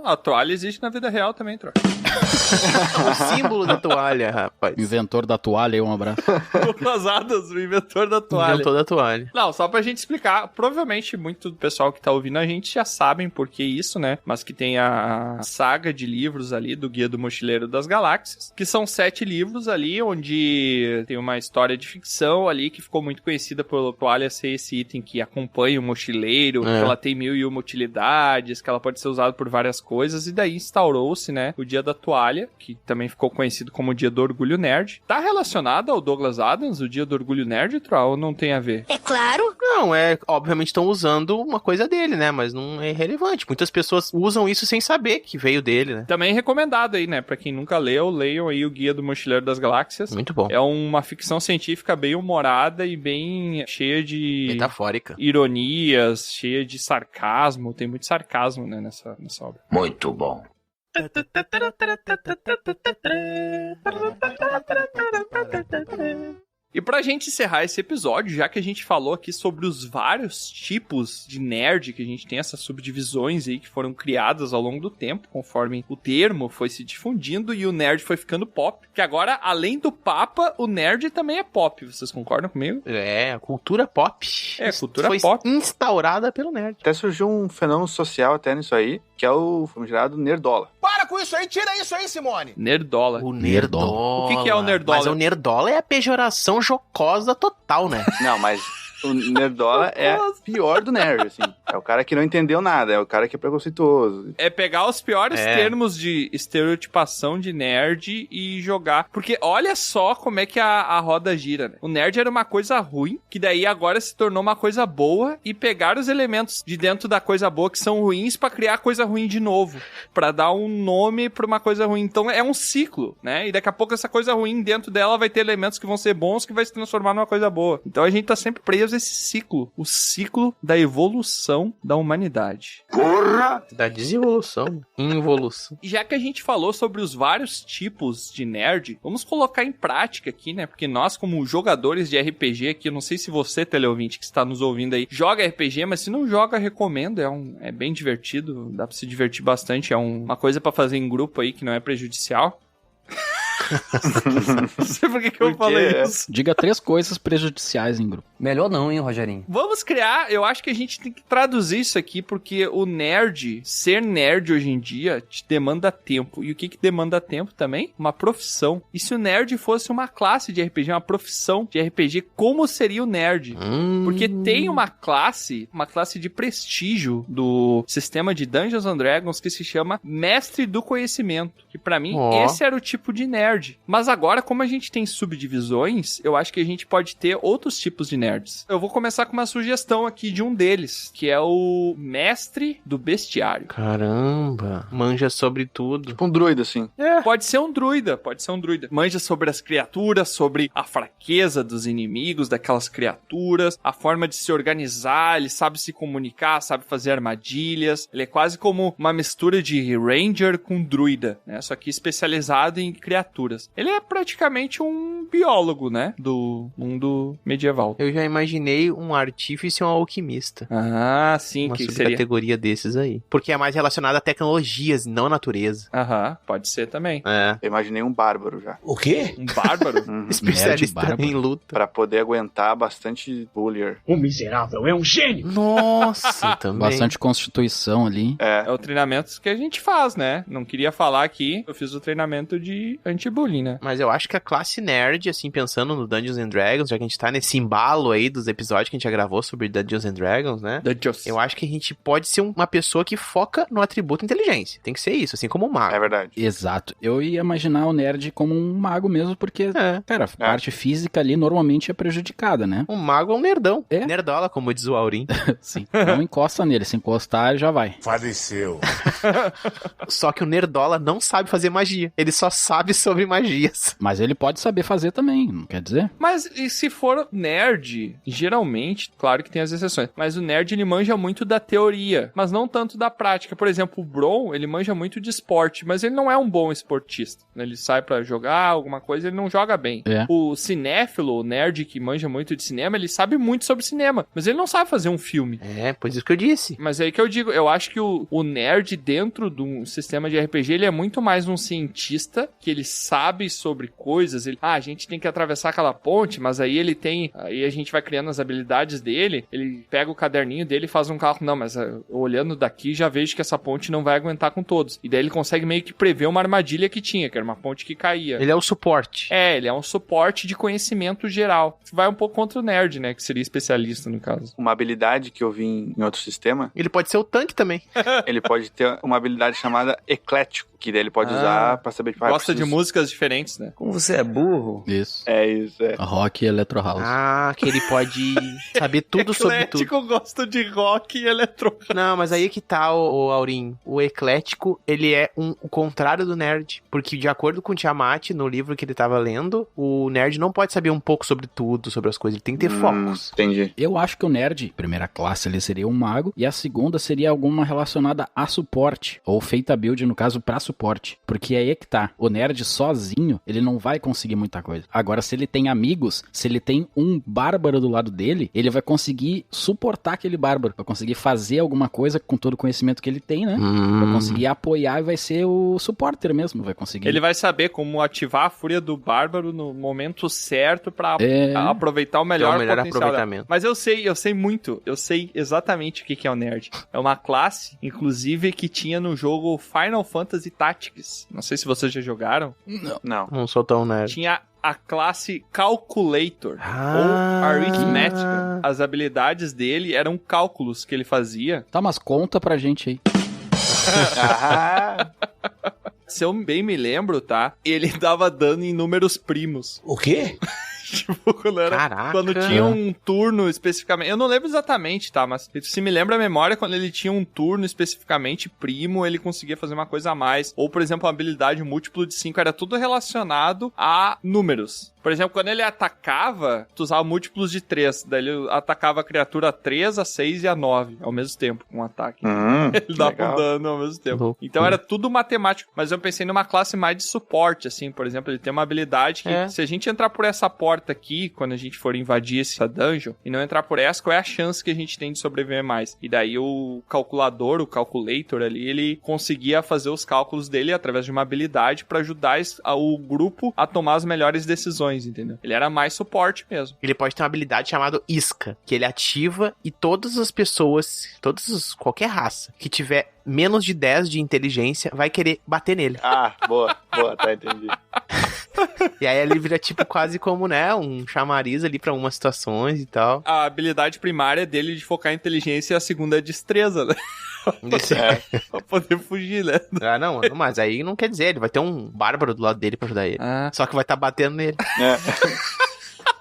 A toalha existe na vida real também, troca. O símbolo da toalha, rapaz. Inventor da toalha, um abraço. Douglas Adams, o inventor da toalha. Inventor da toalha. Não, só pra gente explicar, provavelmente muito do pessoal que tá ouvindo a gente já sabem por que isso, né, mas que tem a saga de livros ali do Guia do Mochileiro das Galáxias, que são 7 livros ali, onde tem uma história de ficção ali que ficou muito conhecida pela toalha ser esse item que acompanha o mochileiro, que ela tem 1001 utilidades, que ela pode ser usada por várias coisas, e daí instaurou-se, né, o Dia da Toalha, que também ficou conhecido como o Dia do Orgulho Nerd. Tá relacionado ao Douglas Adams, o Dia do Orgulho Nerd, Troll, ou não tem a ver? É claro. Não, obviamente estão usando uma coisa dele, né, mas não é relevante. Muitas pessoas usam isso sem saber que veio dele, né. Também recomendado aí, né, pra quem nunca leu, leiam aí o Guia do Mochileiro das Galáxias. Muito bom. É uma ficção científica bem humorada e bem cheia de... metafórica. Ironias, cheia de sarcasmo. Tem muito sarcasmo, né, nessa obra. Muito bom. E pra gente encerrar esse episódio, já que a gente falou aqui sobre os vários tipos de nerd, que a gente tem essas subdivisões aí que foram criadas ao longo do tempo, conforme o termo foi se difundindo e o nerd foi ficando pop, que agora, além do papa, o nerd também é pop. Vocês concordam comigo? A cultura pop. Cultura foi pop. Instaurada pelo nerd. Até surgiu um fenômeno social até nisso aí, que é o famigerado nerdola. Para com isso aí, tira isso aí, Simone! Nerdola. O nerdola. O que é o nerdola? Mas o nerdola é a pejoração jocosa total, né? Não, mas o nerdola é pior do nerd, assim. É o cara que não entendeu nada, é o cara que é preconceituoso. É pegar os piores termos de estereotipação de nerd e jogar. Porque olha só como é que a roda gira, né? O nerd era uma coisa ruim, que daí agora se tornou uma coisa boa, e pegar os elementos de dentro da coisa boa que são ruins pra criar coisa ruim de novo. Pra dar um nome pra uma coisa ruim. Então é um ciclo, né? E daqui a pouco essa coisa ruim dentro dela vai ter elementos que vão ser bons, que vai se transformar numa coisa boa. Então a gente tá sempre preso a esse ciclo. O ciclo da evolução da humanidade. Porra! Da desevolução. Involução. E já que a gente falou sobre os vários tipos de nerd, vamos colocar em prática aqui, né? Porque nós, como jogadores de RPG aqui, eu não sei se você, teleouvinte, que está nos ouvindo aí, joga RPG, mas se não joga, recomendo. É bem divertido, dá pra se divertir bastante. É uma coisa pra fazer em grupo aí que não é prejudicial. Não sei por que eu falei isso. Diga 3 coisas prejudiciais em grupo. Melhor não, hein, Rogerinho? Vamos criar, eu acho que a gente tem que traduzir isso aqui, porque o nerd, ser nerd hoje em dia, te demanda tempo. E o que demanda tempo também? Uma profissão. E se o nerd fosse uma classe de RPG, uma profissão de RPG, como seria o nerd? Porque tem uma classe de prestígio do sistema de Dungeons & Dragons que se chama Mestre do Conhecimento. Que pra mim, esse era o tipo de nerd. Mas agora, como a gente tem subdivisões, eu acho que a gente pode ter outros tipos de nerds. Eu vou começar com uma sugestão aqui de um deles, que é o Mestre do Bestiário. Caramba, manja sobre tudo. Tipo um druida, assim. Pode ser um druida. Manja sobre as criaturas, sobre a fraqueza dos inimigos, daquelas criaturas, a forma de se organizar, ele sabe se comunicar, sabe fazer armadilhas. Ele é quase como uma mistura de Ranger com druida, né? Só que especializado em criaturas. Ele é praticamente um biólogo, né? Do mundo medieval. Eu já imaginei um artífice e um alquimista. Ah, sim. Uma que subcategoria desses aí. Porque é mais relacionado a tecnologias, não a natureza. Aham, pode ser também. Eu imaginei um bárbaro já. O quê? Um bárbaro? Especialista em luta. Pra poder aguentar bastante bullier. O miserável é um gênio! Nossa, também. Bastante constituição ali. É o treinamento que a gente faz, né? Não queria falar aqui, eu fiz o treinamento de anti-bullying, né? Mas eu acho que a classe nerd, assim, pensando no Dungeons & Dragons, já que a gente tá nesse embalo aí dos episódios que a gente já gravou sobre Dungeons & Dragons, né? Eu acho que a gente pode ser uma pessoa que foca no atributo inteligência. Tem que ser isso, assim como um mago. É verdade. Exato. Eu ia imaginar o nerd como um mago mesmo, porque, cara, a parte física ali normalmente é prejudicada, né? Um mago é um nerdão. Nerdola, como diz o Aurim. Sim. Não encosta nele. Se encostar, já vai. Faleceu. Só que o nerdola não sabe fazer magia. Ele só sabe sobre magias. Mas ele pode saber fazer também, não quer dizer? Mas e se for nerd, geralmente, claro que tem as exceções, mas o nerd ele manja muito da teoria, mas não tanto da prática. Por exemplo, o Bron, ele manja muito de esporte, mas ele não é um bom esportista. Ele sai pra jogar alguma coisa, ele não joga bem. O cinéfilo, o nerd que manja muito de cinema, ele sabe muito sobre cinema, mas ele não sabe fazer um filme. Pois isso que eu disse. Mas é aí que eu digo, eu acho que o nerd dentro de um sistema de RPG, ele é muito mais um cientista, que ele sabe sobre coisas, a gente tem que atravessar aquela ponte, mas aí aí a gente vai criando as habilidades dele, ele pega o caderninho dele e faz um cálculo, não, mas olhando daqui já vejo que essa ponte não vai aguentar com todos. E daí ele consegue meio que prever uma armadilha que tinha, que era uma ponte que caía. Ele é o suporte. Ele é um suporte de conhecimento geral. Vai um pouco contra o nerd, né, que seria especialista no caso. Uma habilidade que eu vi em outro sistema... Ele pode ser o tanque também. Ele pode ter uma habilidade chamada eclético, que daí ele pode usar pra saber... Gosta de músicas diferentes, né? Como você é burro. Isso. Isso. Rock e Electro House. Que ele pode saber tudo sobre tudo. Eclético gosta de rock e Electro House. Não, mas aí é que tá, o Aurim. O eclético, ele é o contrário do nerd. Porque de acordo com o Tiamat, no livro que ele tava lendo, o nerd não pode saber um pouco sobre tudo, sobre as coisas. Ele tem que ter focos. Entendi. Eu acho que o nerd, primeira classe, ele seria um mago. E a segunda seria alguma relacionada a suporte. Ou feita build, no caso, pra suporte. Porque aí é que tá. O nerd sozinho, ele não vai conseguir muita coisa. Agora, se ele tem amigos, se ele tem um bárbaro do lado dele, ele vai conseguir suportar aquele bárbaro. Vai conseguir fazer alguma coisa com todo o conhecimento que ele tem, né? Vai conseguir apoiar e vai ser o supporter mesmo. Vai conseguir. Ele vai saber como ativar a fúria do bárbaro no momento certo pra aproveitar o melhor potencial dela. Mas eu sei muito. Eu sei exatamente o que é o nerd. É uma classe, inclusive, que tinha no jogo Final Fantasy Tactics. Não sei se vocês já jogaram. Não sou tão nerd. Tinha a classe Calculator, ou Arithmética. As habilidades dele eram cálculos que ele fazia. Tá, mas conta pra gente aí. Se eu bem me lembro, tá? Ele dava dano em números primos. O quê? Tipo, quando tinha um turno especificamente... Eu não lembro exatamente, tá? Mas se me lembra a memória, quando ele tinha um turno especificamente primo, ele conseguia fazer uma coisa a mais. Ou, por exemplo, a habilidade múltiplo de 5 era tudo relacionado a números. Por exemplo, quando ele atacava, tu usava múltiplos de 3. Daí ele atacava a criatura a 3, a 6 e a 9 ao mesmo tempo, com um ataque. Ele dava um dano ao mesmo tempo. Então era tudo matemático. Mas eu pensei numa classe mais de suporte, assim. Por exemplo, ele tem uma habilidade que, se a gente entrar por essa porta aqui, quando a gente for invadir essa dungeon, e não entrar por essa, qual é a chance que a gente tem de sobreviver mais? E daí o calculador, o calculator ali, ele conseguia fazer os cálculos dele através de uma habilidade pra ajudar o grupo a tomar as melhores decisões. Entendeu? Ele era mais suporte mesmo. Ele pode ter uma habilidade chamada Isca, que ele ativa e todas as pessoas, qualquer raça que tiver menos de 10 de inteligência vai querer bater nele. Boa, tá, entendi. E aí ele vira tipo quase como, né, um chamariz ali pra umas situações e tal. A habilidade primária dele de focar em inteligência e a segunda é destreza, né? Pra poder fugir, né? Não, mas aí não quer dizer, ele vai ter um bárbaro do lado dele pra ajudar ele. Só que vai estar batendo nele.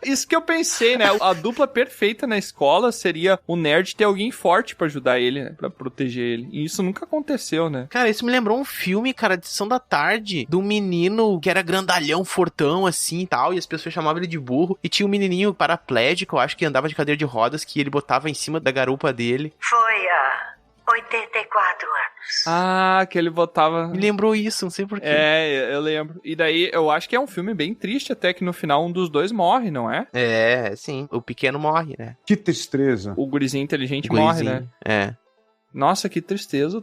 Isso que eu pensei, né? A dupla perfeita na escola seria o nerd ter alguém forte pra ajudar ele, né? Pra proteger ele. E isso nunca aconteceu, né? Cara, isso me lembrou um filme, cara, de Sessão da Tarde, de um menino que era grandalhão, fortão, assim e tal, e as pessoas chamavam ele de burro. E tinha um menininho paraplégico, eu acho que andava de cadeira de rodas, que ele botava em cima da garupa dele. Foi há 84 anos. Que ele botava... Me lembrou isso, não sei porquê. Eu lembro. E daí, eu acho que é um filme bem triste até, que no final um dos dois morre, não é? Sim. O pequeno morre, né? Que tristeza. O gurizinho inteligente morre, né? Nossa, que tristeza.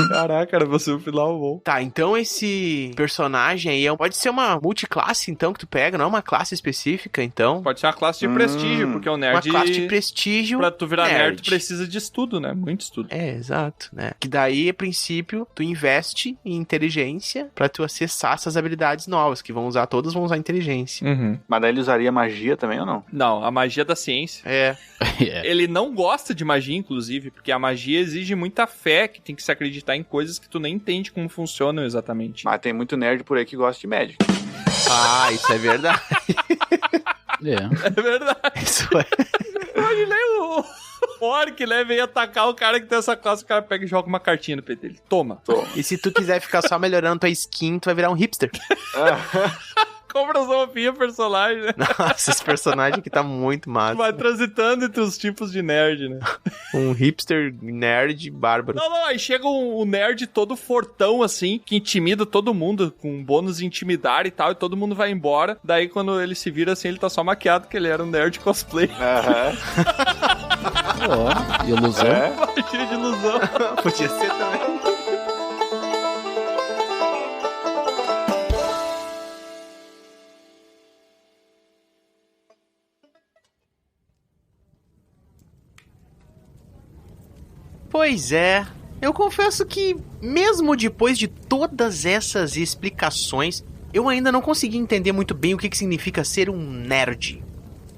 Caraca, era você o final bom. Tá, então esse personagem aí pode ser uma multiclasse, então, que tu pega, não é uma classe específica, então. Pode ser uma classe de prestígio, porque o nerd... Uma classe de prestígio. Pra tu virar nerd, tu precisa de estudo, né? Muito estudo. Exato, né? Que daí, a princípio, tu investe em inteligência pra tu acessar essas habilidades novas, que todos vão usar inteligência. Mas daí ele usaria magia também ou não? Não, a magia da ciência. Ele não gosta de magia, inclusive, porque a magia exige muita fé, que tem que se acreditar em coisas que tu nem entende como funcionam exatamente. Mas tem muito nerd por aí que gosta de Magic. Isso é verdade. É verdade. Isso é. Imaginei o orc, né? Vem atacar o cara que tem essa classe, o cara pega e joga uma cartinha no peito dele. Toma. E se tu quiser ficar só melhorando tua skin, tu vai virar um hipster. Compra as roupinhas personagem, né? Nossa, esse personagem aqui tá muito massa. Vai transitando entre os tipos de nerd, né? Um hipster nerd bárbaro. Não, aí chega um nerd todo fortão, assim, que intimida todo mundo, com bônus de intimidar e tal, e todo mundo vai embora. Daí, quando ele se vira assim, ele tá só maquiado, que ele era um nerd cosplay. Ilusão. Magia de ilusão. Podia ser também. Pois é, eu confesso que, mesmo depois de todas essas explicações, eu ainda não consegui entender muito bem o que significa ser um nerd.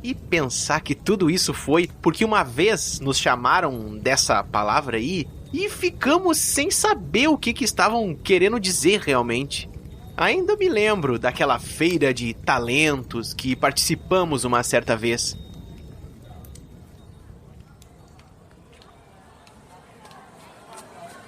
E pensar que tudo isso foi porque uma vez nos chamaram dessa palavra aí e ficamos sem saber o que estavam querendo dizer realmente. Ainda me lembro daquela feira de talentos que participamos uma certa vez.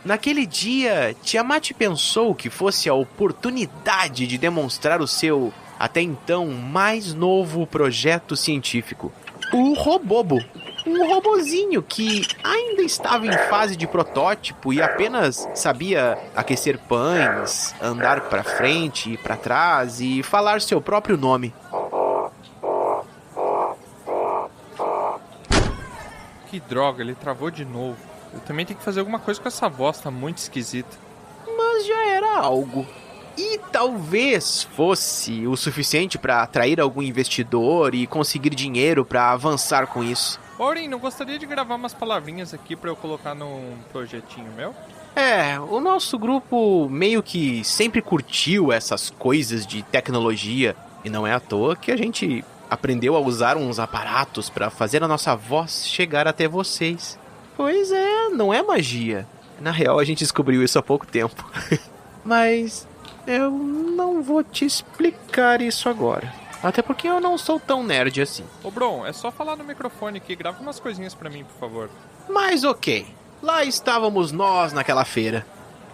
Naquele dia, Tiamat pensou que fosse a oportunidade de demonstrar o seu, até então, mais novo projeto científico. O Robobo. Um robozinho que ainda estava em fase de protótipo e apenas sabia aquecer pães, andar para frente e para trás e falar seu próprio nome. Que droga, ele travou de novo. Eu também tenho que fazer alguma coisa com essa voz, tá muito esquisita. Mas já era algo. E talvez fosse o suficiente para atrair algum investidor e conseguir dinheiro para avançar com isso. Porém, não gostaria de gravar umas palavrinhas aqui para eu colocar num projetinho meu? O nosso grupo meio que sempre curtiu essas coisas de tecnologia. E não é à toa que a gente aprendeu a usar uns aparatos para fazer a nossa voz chegar até vocês. Pois é, não é magia. Na real, a gente descobriu isso há pouco tempo. Mas eu não vou te explicar isso agora. Até porque eu não sou tão nerd assim. Ô, Bron, é só falar no microfone aqui. Grava umas coisinhas pra mim, por favor. Mas ok. Lá estávamos nós naquela feira.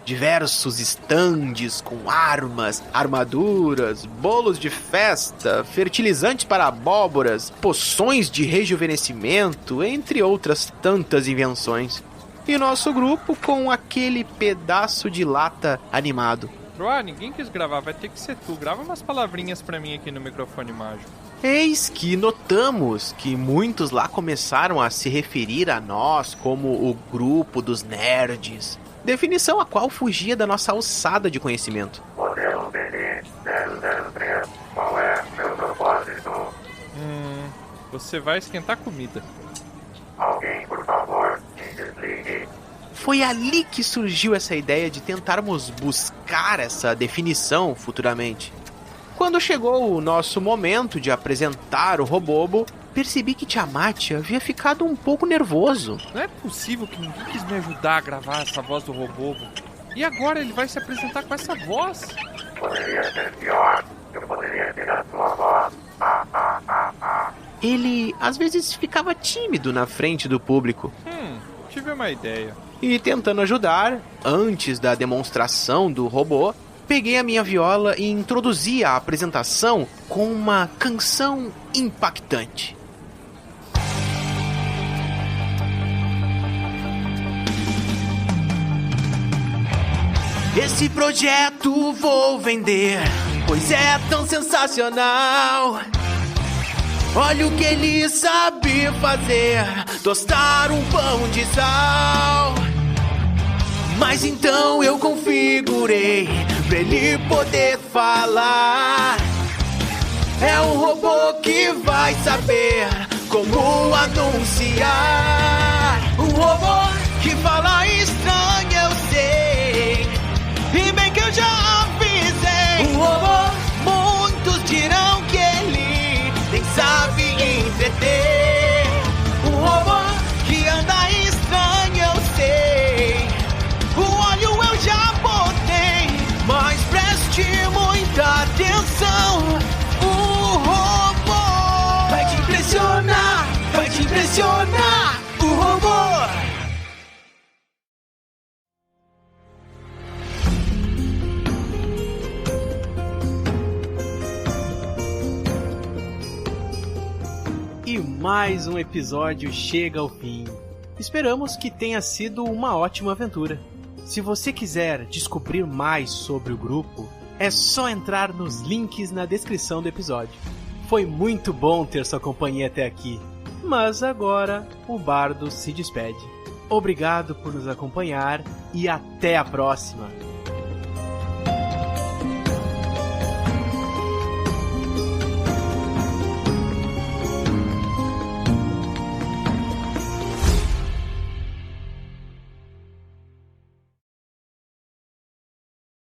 Diversos estandes com armas, armaduras, bolos de festa, fertilizantes para abóboras, poções de rejuvenescimento, entre outras tantas invenções. E nosso grupo com aquele pedaço de lata animado. Troá, ninguém quis gravar, vai ter que ser tu. Grava umas palavrinhas pra mim aqui no microfone mágico. Eis que notamos que muitos lá começaram a se referir a nós como o grupo dos nerds. Definição a qual fugia da nossa alçada de conhecimento. Modelo BD 003, qual é seu propósito? Você vai esquentar comida. Alguém, por favor, me desligue. Foi ali que surgiu essa ideia de tentarmos buscar essa definição futuramente. Quando chegou o nosso momento de apresentar o Robobo, percebi que Tiamat havia ficado um pouco nervoso. Não é possível que ninguém quis me ajudar a gravar essa voz do Robobo. E agora ele vai se apresentar com essa voz? Poderia ser pior. Eu poderia ter a sua voz. Ele, às vezes, ficava tímido na frente do público. Tive uma ideia. E tentando ajudar, antes da demonstração do robô, peguei a minha viola e introduzi a apresentação com uma canção impactante. Esse projeto vou vender, pois é tão sensacional. Olha o que ele sabe fazer, tostar um pão de sal. Mas então eu configurei pra ele poder falar. É um robô que vai saber como anunciar. Um robô que fala estranho, eu sei, e bem que eu já avisei. Um robô, muitos dirão que ele nem sabe entreter. Um robô que anda estranho, eu sei, o óleo eu já botei, mas preste muita atenção. O robô vai te impressionar, vai te impressionar. O robô. E mais um episódio chega ao fim. Esperamos que tenha sido uma ótima aventura. Se você quiser descobrir mais sobre o grupo, é só entrar nos links na descrição do episódio. Foi muito bom ter sua companhia até aqui, mas agora o Bardo se despede. Obrigado por nos acompanhar e até a próxima!